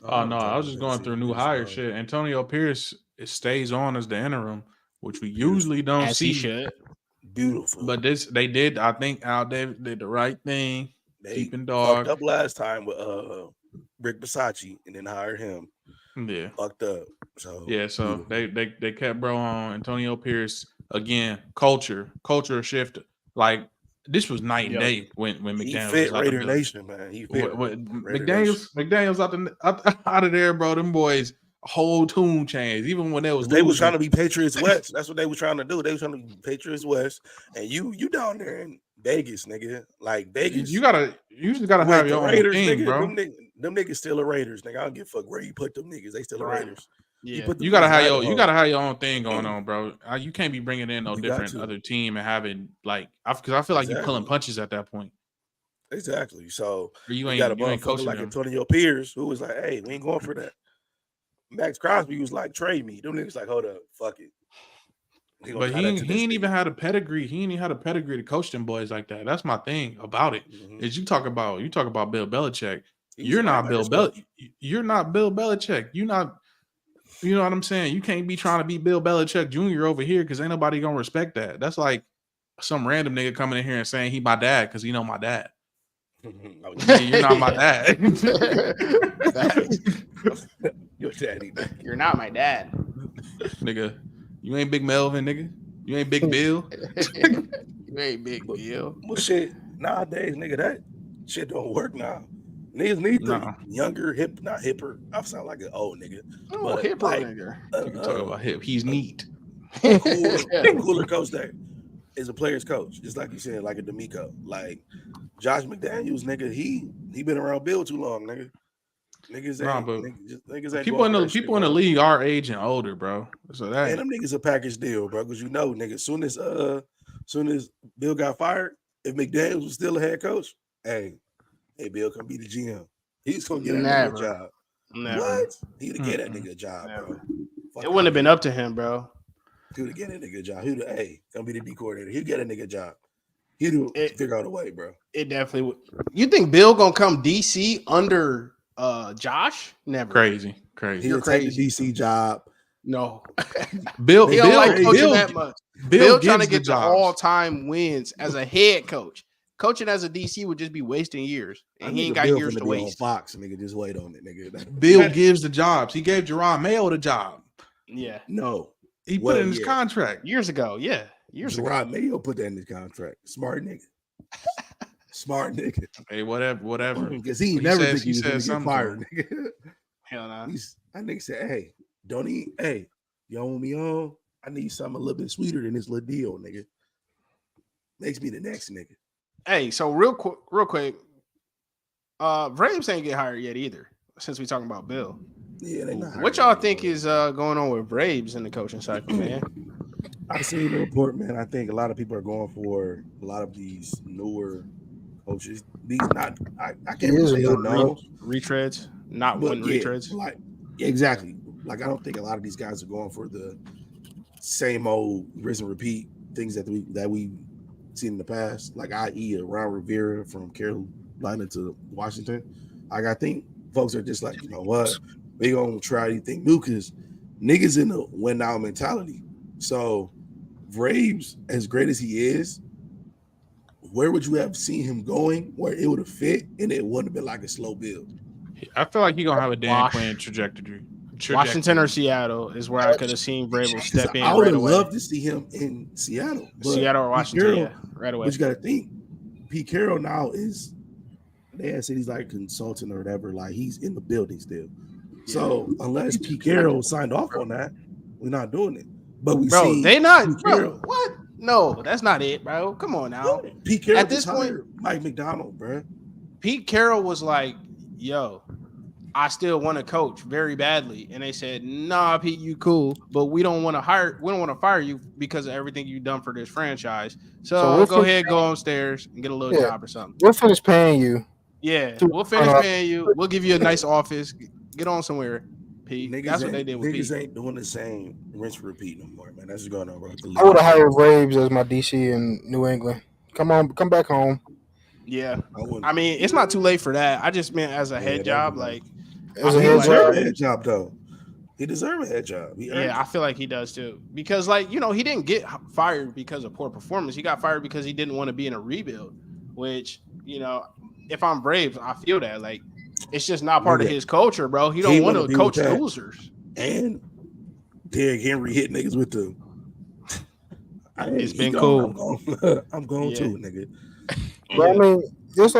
Oh no, I was just going through new hire shit. Antonio Pierce stays on as the interim, which we usually don't As see. he should. Beautiful. But they did. I think Al Davis did the right thing. They keeping dog fucked up last time with Rick Bisacci and then hired him. Yeah, fucked up. So so they kept bro on Antonio Pierce again. Culture shift. Like this was night and day when McDaniels he fit was Raider Nation, man. He fit McDaniels out of there, bro. Them boys whole tune change. Even when they was trying to be Patriots West. That's what they were trying to do. They were trying to be Patriots West, and you down there in Vegas, nigga. Like Vegas, you just gotta have your own Raiders, thing, nigga, bro. Them niggas still the Raiders, nigga. I don't give a fuck where you put them niggas. They still the Raiders. Yeah, you gotta have your own thing going on, bro. You can't be bringing in no different other team and having like, because I feel like you're pulling punches at that point. Exactly. So you got a ain't coaching like them. Antonio Pierce, who was like, "Hey, we ain't going for that." Max Crosby was like, "Trade me." Them niggas like, "Hold up, fuck it." But he ain't even had a pedigree. He ain't even had a pedigree to coach them boys like that. That's my thing about it. Is you talk about Bill Belichick. You're not Bill Belichick. You're not Bill Belichick. You're not. You know what I'm saying? You can't be trying to be Bill Belichick Jr. over here because ain't nobody gonna respect that. That's like some random nigga coming in here and saying he my dad because he know my dad. You're not my dad. Your daddy. You're not my dad, nigga. You ain't Big Melvin, nigga. You ain't Big Bill. You ain't Big Bill. Well, shit. Nowadays, nigga, that shit don't work now. Niggas need the younger, not hipper. I sound like an old nigga. Oh, hipper nigga. You can talk about hip. He's neat. Cooler coach that is a player's coach, just like you said, like a D'Amico. Like Josh McDaniels, nigga, he been around Bill too long, nigga. Niggas ain't people in the league our age and older, bro. So that and them niggas a package deal, bro. Because nigga, soon as Bill got fired, if McDaniels was still a head coach, hey, Bill can be the GM. He's gonna get that nigga a job. Never. What? He'd get that nigga a job, bro. It wouldn't have been up to him, bro. He would get that nigga a job. Gonna be the D coordinator. He'd get a nigga a job. He'd figure out a way, bro. It definitely would. You think Bill gonna come DC under Josh? Never. Crazy. He'll take the DC job. No. Bill he don't like coaching that much. Bill trying to get the all-time wins as a head coach. Coaching as a DC would just be wasting years, and he ain't got years to waste. Fox, nigga, just wait on it, nigga. Bill gives the jobs. He gave Jerron Mayo the job. Yeah. No. He put it in his contract years ago. Yeah. Years ago. Gerard Mayo put that in his contract. Smart nigga. Smart nigga. Hey, whatever. Because he He never says- think he he was said gonna get something to fired, him. nigga. Hell no. That nigga said, hey, don't eat. Hey, y'all want me on? I need something a little bit sweeter than this little deal, nigga. Makes me the next nigga. Hey, so real quick, Braves ain't get hired yet either. Since we talking about Bill, Yeah, they not. what y'all think is going on with Braves in the coaching cycle, man? I seen the report, man. I think a lot of people are going for a lot of these newer coaches. These not, I can't really say unknown, Retreads, not but one retreads. like exactly. Like I don't think a lot of these guys are going for the same old rinse and repeat things that we've seen in the past. Like i.e. Ron Rivera from Carolina to Washington. Like I think folks are just like, you know what, they gonna try anything new because niggas in a win now mentality. So Braves, as great as he is, where would you have seen him going where it would have fit and it wouldn't have been like a slow build? I feel like he gonna have a Dan Wash. Quinn trajectory. Washington or Seattle is where I could have seen Vrabel step in I would right have away. loved to see him in Seattle. but Seattle or Pete Washington, Carroll- yeah, right away. But you got to think, Pete Carroll now is, they had said he's like consultant or whatever, like he's in the building still. So unless Pete Carroll signed off on that, we're not doing it. But we Bro, see they not, Pete bro, Carroll. what? No, that's not it, bro. Come on now. Pete Carroll At this just point- hired Mike McDonald, bro. Pete Carroll was like, yo, I still want to coach very badly. And they said, nah, Pete, you cool, but we don't want to fire you because of everything you've done for this franchise. So we'll go ahead, go upstairs and get a little Yeah. job or something. We'll finish paying you. Yeah, we'll finish paying you. We'll give you a nice office. Get on somewhere, Pete. That's what they did with niggas Pete. ain't doing the same rinse repeat no more, man. That's just going on right the I would league. have hired Braves as my DC in New England. Come back home. Yeah. wouldn't- I mean, it's not too late for that. I just meant as a head that'd job, be like, As I a feel head like- He deserve job. a head job though. He deserves a head job. He earned yeah, I it. feel like he does too. Because, like, you know, he didn't get fired because of poor performance. He got fired because he didn't want to be in a rebuild, which, you know, if I'm Braves, I feel that. Like, it's just not part of his culture, bro. He don't want wanna to be coach with that. losers. And Derrick Henry hit niggas with the. It's He been gone, cool. I'm going Yeah. too, nigga. But I mean, just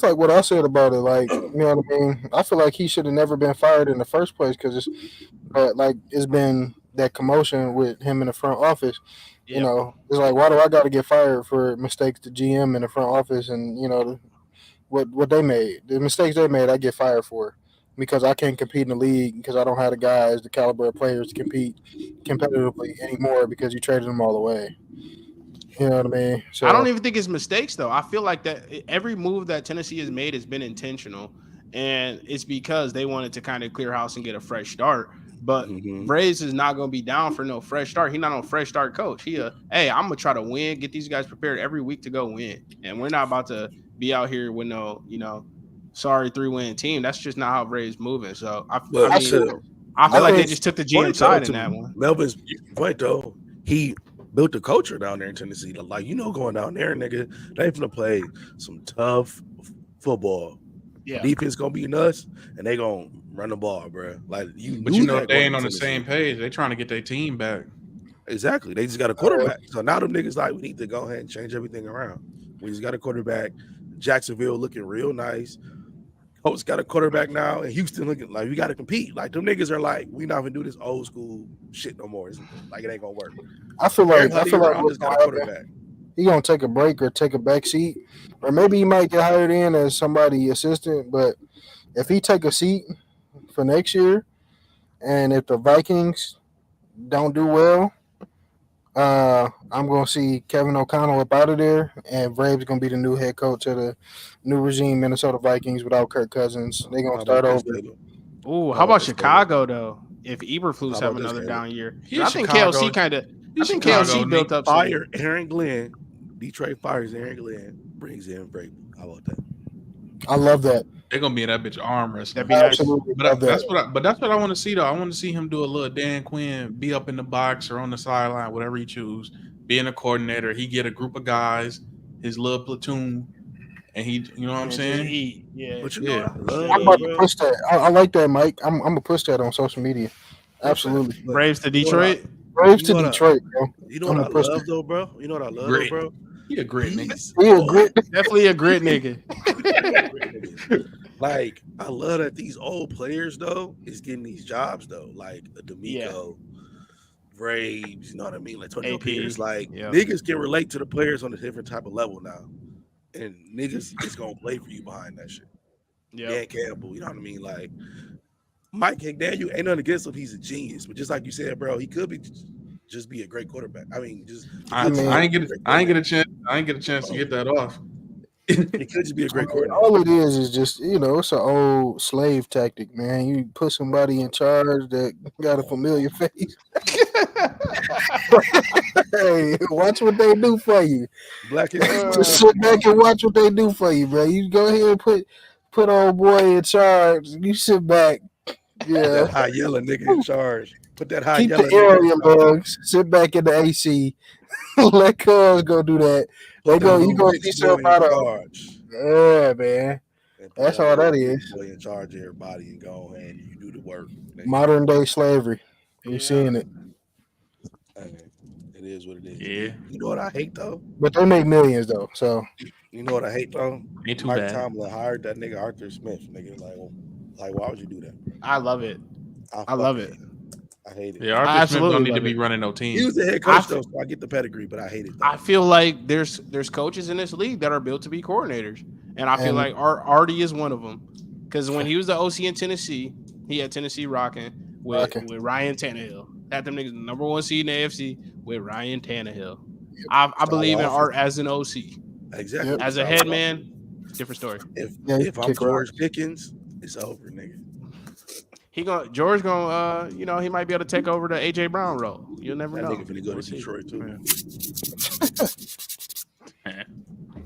like what I said about it, like, you know what I mean. I feel like he should have never been fired in the first place because it's been that commotion with him in the front office. You Yep. know, it's like, why do I got to get fired for mistakes the GM in the front office and, you know, what they made, the mistakes they made, I get fired for because I can't compete in the league because I don't have the guys, the caliber of players to compete competitively anymore because you traded them all away. You know what I mean? So I don't even think it's mistakes, though. I feel like that every move that Tennessee has made has been intentional, and it's because they wanted to kind of clear house and get a fresh start. But Mhm. Braves is not going to be down for no fresh start. He's not a fresh start coach. Hey, I'm going to try to win, get these guys prepared every week to go win. And we're not about to be out here with no, you know, sorry 3-win team. That's just not how Braves moving. So I feel like they just took the GM side in that one. Melvin's point though, he built a culture down there in Tennessee. Like, you know, going down there, nigga, they finna play some tough football. Yeah. Defense gonna be nuts, and they gonna run the ball, bro. Like you, But knew you know that they going ain't on to the Tennessee. same page. They trying to get their team back. Exactly. They just got a quarterback. So now them niggas like, we need to go ahead and change everything around. We just got a quarterback. Jacksonville looking real nice. Colts got a quarterback now, and Houston looking like we got to compete. Like them niggas are like, we not gonna do this old school shit no more. Like it ain't gonna work. I feel like Everybody around what's us got a gonna happen, quarterback. he gonna take a break or take a back seat, or maybe he might get hired in as somebody assistant. But if he take a seat for next year, and if the Vikings don't do well, I'm gonna see Kevin O'Connell up out of there, and Braves gonna be the new head coach of the new regime, Minnesota Vikings, without Kirk Cousins. They gonna How start about this, over. baby? Ooh, How how about about this, Chicago though? If Eberflus How have about this, another Caleb? down year, Yeah, I think Chicago. KLC kind of. I think Chicago, KLC built up. Fire Aaron Glenn. Detroit fires Aaron Glenn, brings in Brady. How about that? I love that. They're gonna be in that bitch arm wrestling. That'd be nice. Absolutely But love that. that's what I want to see though. I want to see him do a little Dan Quinn, be up in the box or on the sideline, whatever he choose. Being a coordinator, he get a group of guys, his little platoon, and he, you know what I'm saying? Yeah. But you Yeah. know, what I love, I'm about bro. to push that. I like that, Mike. I'm gonna push that on social media. Absolutely. But Braves to Detroit. Braves You to know what Detroit, bro. You know I'm what I gonna push love though, bro? You know what I love Grit. though, bro? He a grit nigga. He's He a grit. Definitely a grit nigga. Like, I love that these old players though is getting these jobs though, like a D'Amico, Braves, you know what I mean? Like Antonio AP, Pierce, like yeah. niggas can relate to the players on a different type of level now, and niggas is gonna play for you behind that shit. Yeah. Dan Campbell, you know what I mean? Like Mike McDaniel, ain't nothing against him, he's a genius, but just like you said, bro, he could be just be a great quarterback. I mean, I ain't get a chance to get that off. He could just be a great coordinator. All it is just, it's an old slave tactic, man. You put somebody in charge that got a familiar face. Hey, watch what they do for you. Black history. Just sit back and watch what they do for you, bro. You go ahead and put old boy in charge. You sit back. Yeah. That high yellow nigga in charge. Put that high Keep yellow the nigga area in charge. bugs. Sit back in the AC. Let cuz go do that. Put that You little gonna rich see boy something out in of. charge. Yeah, man. And put That's all little that rich is. boy in charge of everybody and go ahead and you do the work. Nigga. Modern day slavery. You're seeing it. Hey, it is what it is. Yeah. You know what I hate though? But they make millions though. So You know what I hate though? Ain't too Mike bad. Tomlin hired that nigga Arthur Smith. Nigga, like why would you do that? I love it. I love it. I hate it. Yeah, I Arthur Smith absolutely don't need to love be it. running no He team. was the head coach though, so I get the pedigree, but I hate it though. I feel like there's coaches in this league that are built to be coordinators, and I feel like Artie is one of them. Because when he was the OC in Tennessee, he had Tennessee rocking with Ryan Tannehill. Had them niggas number one seed in the AFC with Ryan Tannehill. I believe in Art as an OC. Exactly. Yep. As a head man, different story. If I'm George Pickens, it's over, nigga. George gonna he might be able to take over the AJ Brown role. You'll never That know. nigga finna go to Detroit too.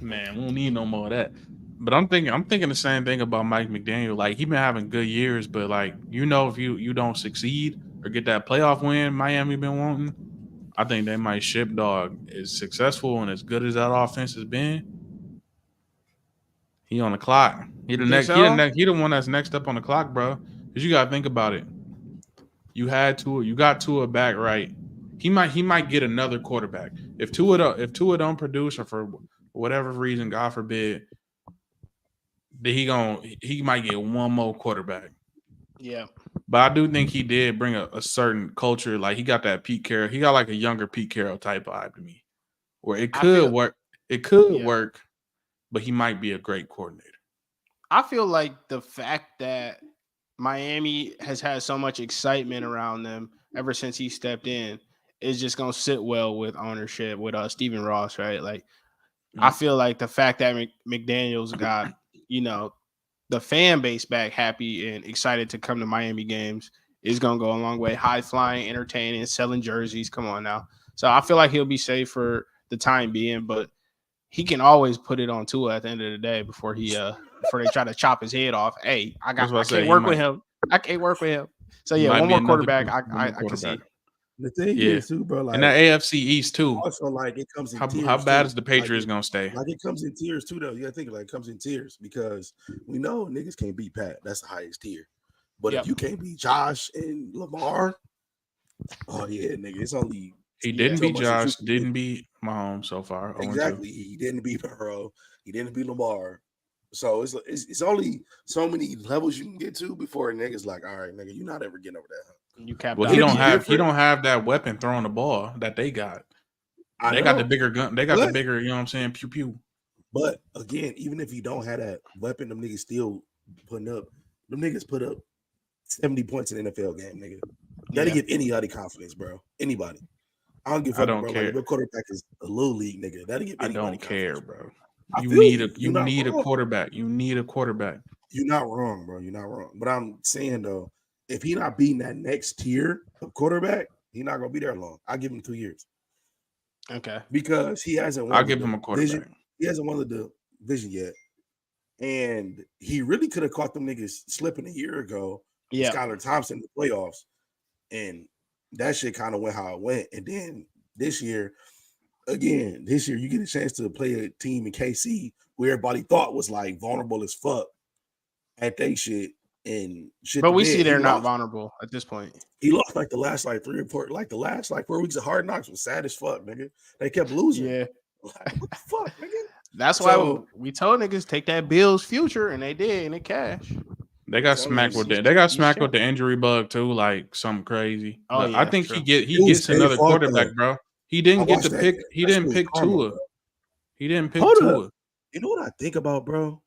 Man, we don't need no more of that. But I'm thinking the same thing about Mike McDaniel. Like, he been having good years, but like, if you don't succeed or get that playoff win Miami been wanting, I think they might ship dog. As successful and as good as that offense has been, he on the clock. He the one that's next up on the clock, bro. Because you gotta think about it. You got Tua back, right? He might get another quarterback. If Tua don't produce, or for whatever reason, God forbid, then he might get one more quarterback. Yeah. But I do think he did bring a certain culture. Like, he got that Pete Carroll. He got like a younger Pete Carroll type vibe to me, where it could work. It could work, but he might be a great coordinator. I feel like the fact that Miami has had so much excitement around them ever since he stepped in is just gonna sit well with ownership, with Stephen Ross, right? Like, I feel like the fact that McDaniels got the fan base back happy and excited to come to Miami games is gonna go a long way. High flying, entertaining, selling jerseys. Come on now. So I feel like he'll be safe for the time being, but he can always put it on Tua at the end of the day before they try to chop his head off. Hey, I can't work with him. I can't work with him. So yeah, one more quarterback. I can see. The thing is too, bro. Like, and that AFC East too. Also, like, it comes in tiers. How bad is the Patriots gonna stay? Like, it comes in tiers too, though. You gotta think like it comes in tiers because we know niggas can't beat Pat. That's the highest tier. But if you can't beat Josh and Lamar, oh yeah, nigga, it's only he didn't beat Josh, didn't beat Mahomes so far. Exactly, he didn't beat Burrow, he didn't beat Lamar. So it's only so many levels you can get to before a nigga's like, all right, nigga, you're not ever getting over that. You capped well, he don't have that weapon throwing the ball that they got. They got the bigger gun. They got the bigger, you know what I'm saying, pew pew. But again, even if you don't have that weapon, them niggas still putting up. Them niggas put up 70 points in the NFL game, nigga. That'll give anybody confidence, bro. Anybody. I don't give a fuck, bro. Care. Like, your quarterback is a little league, nigga. That'll give anybody I don't care, bro. You need a quarterback. You need a quarterback. You're not wrong, bro. You're not wrong. But I'm saying though, if he not beating that next tier of quarterback, he's not gonna be there long. I'll give him 2 years. Okay. Because he hasn't I'll give him a quarterback. He hasn't won the division yet. And he really could have caught them niggas slipping a year ago. Yeah. Skylar Thompson in the playoffs. And that shit kind of went how it went. And then this year you get a chance to play a team in KC where everybody thought was like vulnerable as fuck at they shit. and shit. But the we bed. see He they're not lost. vulnerable at this point. He lost like the last like 4 weeks of Hard Knocks was sad as fuck, nigga. They kept losing. Yeah. Like, what the fuck, nigga? That's why we told niggas take that Bills future, and they did, and they cash. They got Tell smacked me, with he's- that. They got he's smacked with champ. the injury bug too, like something crazy. Oh, But yeah, I think true. he It was gets their another fault, quarterback, though. bro. He I didn't get watched to that pick. game. He That didn't shit was pick karma, Tua. bro. He didn't pick Hold Tua. up. You know what I think about, bro?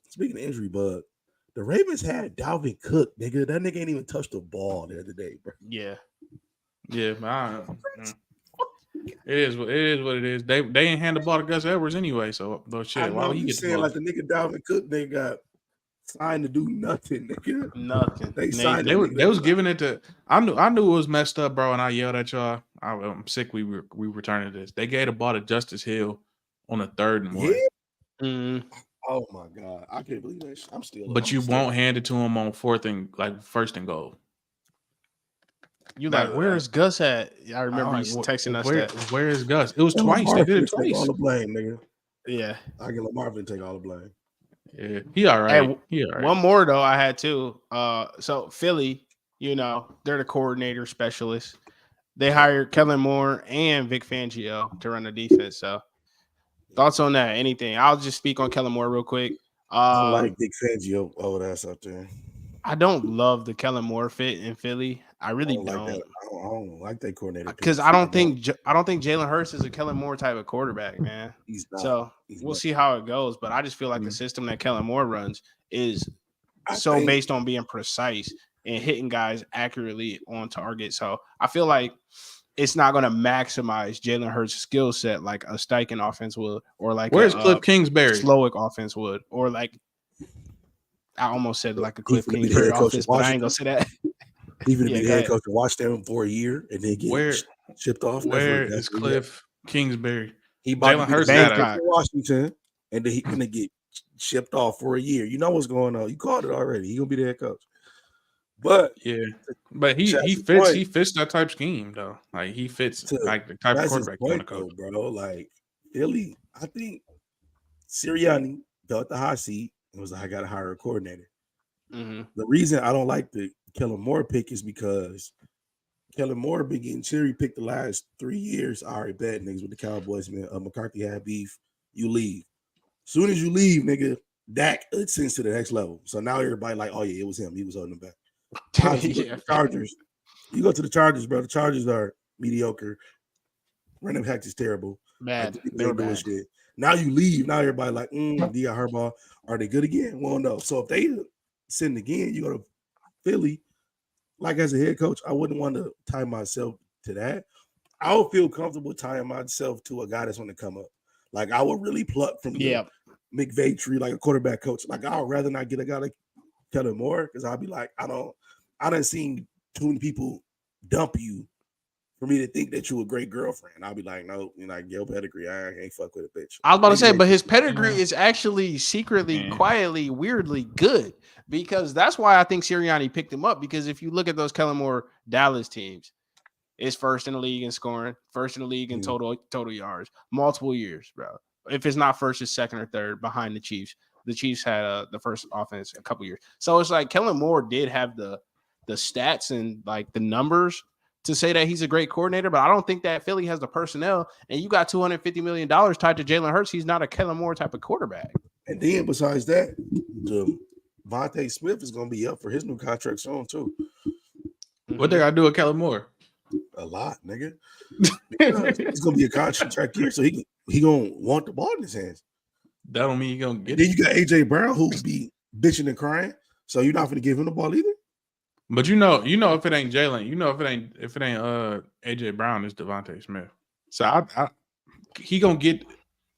Speaking of injury bug, the Ravens had Dalvin Cook, nigga. That nigga ain't even touched the ball the other day, bro. Yeah. Yeah, it is what it is. They ain't hand the ball to Gus Edwards anyway. So those shit. I Why know would he you get the saying ball? like the nigga Dalvin Cook, they got signed to do nothing, nigga. Nothing. They signed They that nigga. was giving it to. I knew it was messed up, bro. And I yelled at y'all. I'm sick. We returning this. They gave the ball to Justice Hill on a 3rd and 1. Yeah. Mm. Oh my god, I can't believe that shit. I'm still. But you won't hand it to him on 1st and goal. You like, where's Gus at? I remember I'm you like, texting us where, that. Where is Gus? It was And twice. Lamar They did it finna take all twice. the blame, nigga. Yeah. I get Lamar finna take all the blame. Yeah, he all right. Hey, He all right. One more though, I had too. So Philly, they're the coordinator specialist. They hired Kellen Moore and Vic Fangio to run the defense. So, thoughts on that? Anything? I'll just speak on Kellen Moore real quick. I like Big Fangio old ass out there. I don't love the Kellen Moore fit in Philly. I really don't. don't. Like that. I don't like that coordinator Because I don't think Jalen Hurts is a Kellen Moore type of quarterback, man. he's not. So we'll see how it goes. But I just feel like the system that Kellen Moore runs is based on being precise and hitting guys accurately on target. So I feel like it's not going to maximize Jalen Hurts' skill set like a Steichen offense would, or like where's Cliff Kingsbury? Slowick offense would, or like I almost said like a Cliff finna be the Kingsbury head coach offense, of but I ain't gonna say that. Even to Yeah, be the go head ahead. coach and watch them for a year and then get shipped off. Where is Cliff Kingsbury? He about Jalen to be Hurts the had head coach in Washington, and then he's gonna get shipped off for a year. You know what's going on. You called it already. He's gonna be the head coach. But yeah, but he Shaq's fits point. he fits that type scheme though. Like he fits like the type of that's his quarterback you want to point, coach. though, bro. Like Philly, I think Sirianni felt the hot seat and was like, I gotta hire a coordinator. Mm-hmm. The reason I don't like the Kellen Moore pick is because Kellen Moore been getting cherry picked the last 3 years. I already bet niggas with the Cowboys, man. McCarthy had beef. You leave. Soon as you leave, nigga, Dak ascends to the next level. So now everybody like, oh yeah, it was him. He was holding him back. The Chargers. You go to the Chargers, bro. The Chargers are mediocre. Running back is terrible. Bad. They were doing shit. Now you leave. Now everybody like, D.I. Harbaugh. Are they good again? Well, no. So if they send again, you go to Philly. Like as a head coach, I wouldn't want to tie myself to that. I would feel comfortable tying myself to a guy that's going to come up. Like I would really pluck from the McVay tree, like a quarterback coach. Like I would rather not get a guy like Kellen Moore because I'll be like, I done seen too many people dump you for me to think that you're a great girlfriend. I'll be like, no, you're like your pedigree. I ain't fuck with a bitch. I was about to say, but his pedigree is actually secretly, quietly, weirdly good because that's why I think Sirianni picked him up. Because if you look at those Kellen Moore Dallas teams, it's first in the league in scoring, first in the league in total yards, multiple years, bro. If it's not first, it's second or third behind the Chiefs. The Chiefs had the first offense a couple years, so it's like Kellen Moore did have the stats and like the numbers to say that he's a great coordinator, but I don't think that Philly has the personnel. And you got $250 million tied to Jalen Hurts. He's not a Kellen Moore type of quarterback. And then besides that, Devontae Smith is going to be up for his new contract soon too. What they got to do with Kellen Moore? A lot, nigga. It's going to be a contract year, so he going to want the ball in his hands. That don't mean you're going to get it. Then you got AJ Brown who be bitching and crying, so you're not going to give him the ball either. But you know, if it ain't Jalen, if it ain't AJ Brown, it's Devontae Smith. So he gonna get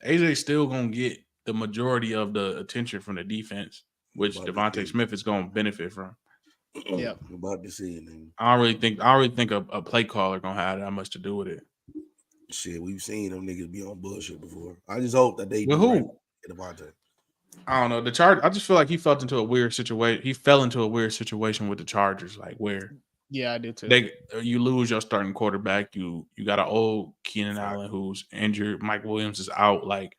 AJ still gonna get the majority of the attention from the defense, which Devontae Smith is gonna benefit from. Yeah, I'm about to see it. Man. I don't really think a play caller gonna have that much to do with it. Shit, we've seen them niggas be on bullshit before. I just hope that they with who? Devontae. I don't know. The Chargers. I just feel like he fell into a weird situation. He fell into a weird situation with the Chargers, like where. Yeah, I did too. You lose your starting quarterback. You got an old Keenan Allen who's injured. Mike Williams is out. Like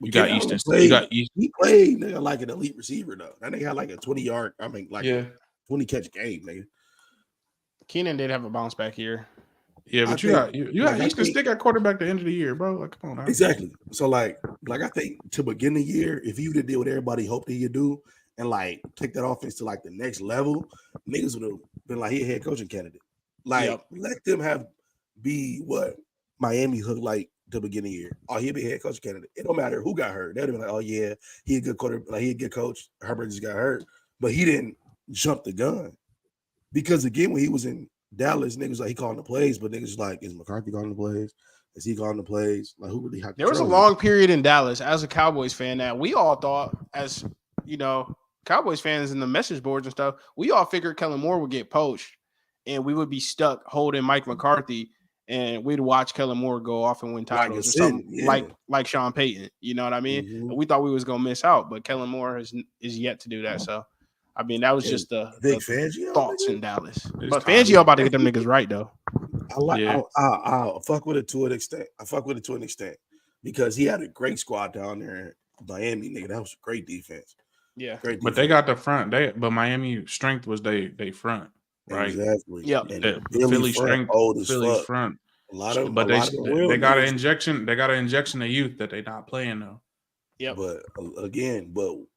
You got Keenan Easton. played, You got Easton. he played nigga like an elite receiver though. That nigga had like a 20-yard, like Yeah. a 20 catch game, nigga. Keenan did have a bounce back year. Yeah, but you got Easton Stick at quarterback the end of the year, bro. Like, come on now. Exactly. So like I think to begin the year, if he would have did what everybody hoped he would do and like take that offense to like the next level, niggas would have been like he a head coaching candidate. Like let them be what Miami hooked like to begin the year. Oh, he'd be head coaching candidate. It don't matter who got hurt. They'd be like, oh yeah, he a good quarter, like he a good coach. Herbert just got hurt, but he didn't jump the gun because again when he was in Dallas, niggas like he calling the plays, but niggas like, is McCarthy calling the plays? Is he calling the plays? Like who really had There was a long period in Dallas as a Cowboys fan that we all thought, as you know, Cowboys fans in the message boards and stuff, we all figured Kellen Moore would get poached and we would be stuck holding Mike McCarthy and we'd watch Kellen Moore go off and win titles or something like Sean Payton. You know what I mean? Mm-hmm. And we thought we was gonna miss out, but Kellen Moore is yet to do that. So I mean, that was just the Fangio, thoughts nigga. in Dallas. But Fangio about to get them niggas right though. I fuck with it to an extent. Because he had a great squad down there in Miami, nigga. That was a great defense. Yeah, great defense. But they got the front. But Miami strength was they front, right? Exactly. Yep. Philly strength, old as Philly's fuck. front. A lot of they got an injection. They got an injection of youth that they not playing though. Yeah, but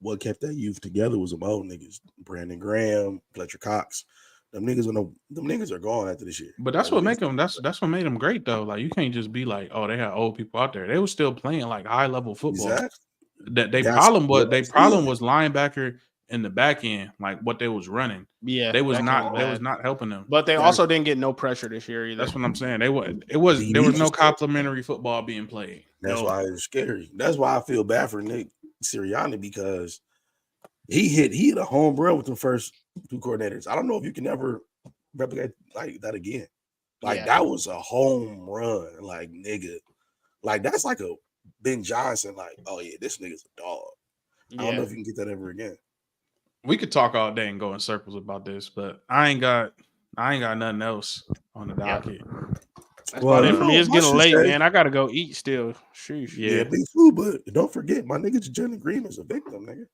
what kept that youth together was them old niggas. Brandon Graham, Fletcher Cox. Them niggas are gone after this year. But that's what make them. That's what made them great though. Like you can't just be like, oh, they had old people out there. They were still playing like high level football. Exactly. Problem was linebacker in the back end, like what they was running. Yeah, they was not helping them. But they also didn't get no pressure this year either. That's what I'm saying. There was no complimentary football being played. That's why it's scary. That's why I feel bad for Nick Sirianni because he hit a home run with the first two coordinators. I don't know if you can ever replicate like that again. Like that was a home run. Like nigga, like that's like a Ben Johnson. Like oh yeah, this nigga's a dog. I don't know if you can get that ever again. We could talk all day and go in circles about this, but I ain't got nothing else on the docket. That's about it for me. It's getting late, man. I gotta go eat still. Sheesh. Yeah, me too. But don't forget, my nigga Jalen Green is a victim, nigga.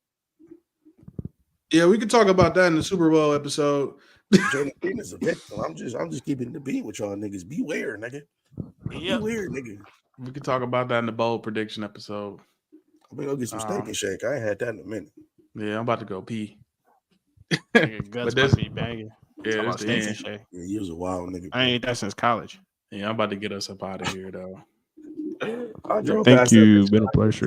Yeah, we could talk about that in the Super Bowl episode. Jalen Green is a victim. I'm just keeping the beat with y'all niggas. Beware, nigga. Beware, nigga. We could talk about that in the bold prediction episode. I'm gonna go get some steak and shake. I ain't had that in a minute. Yeah, I'm about to go pee. Guts must be banging. Yeah, it's the end. Yeah, you was a wild nigga. I ain't that since college. Yeah, I'm about to get us up out of here though. I drove Thank past you. that Been a pleasure.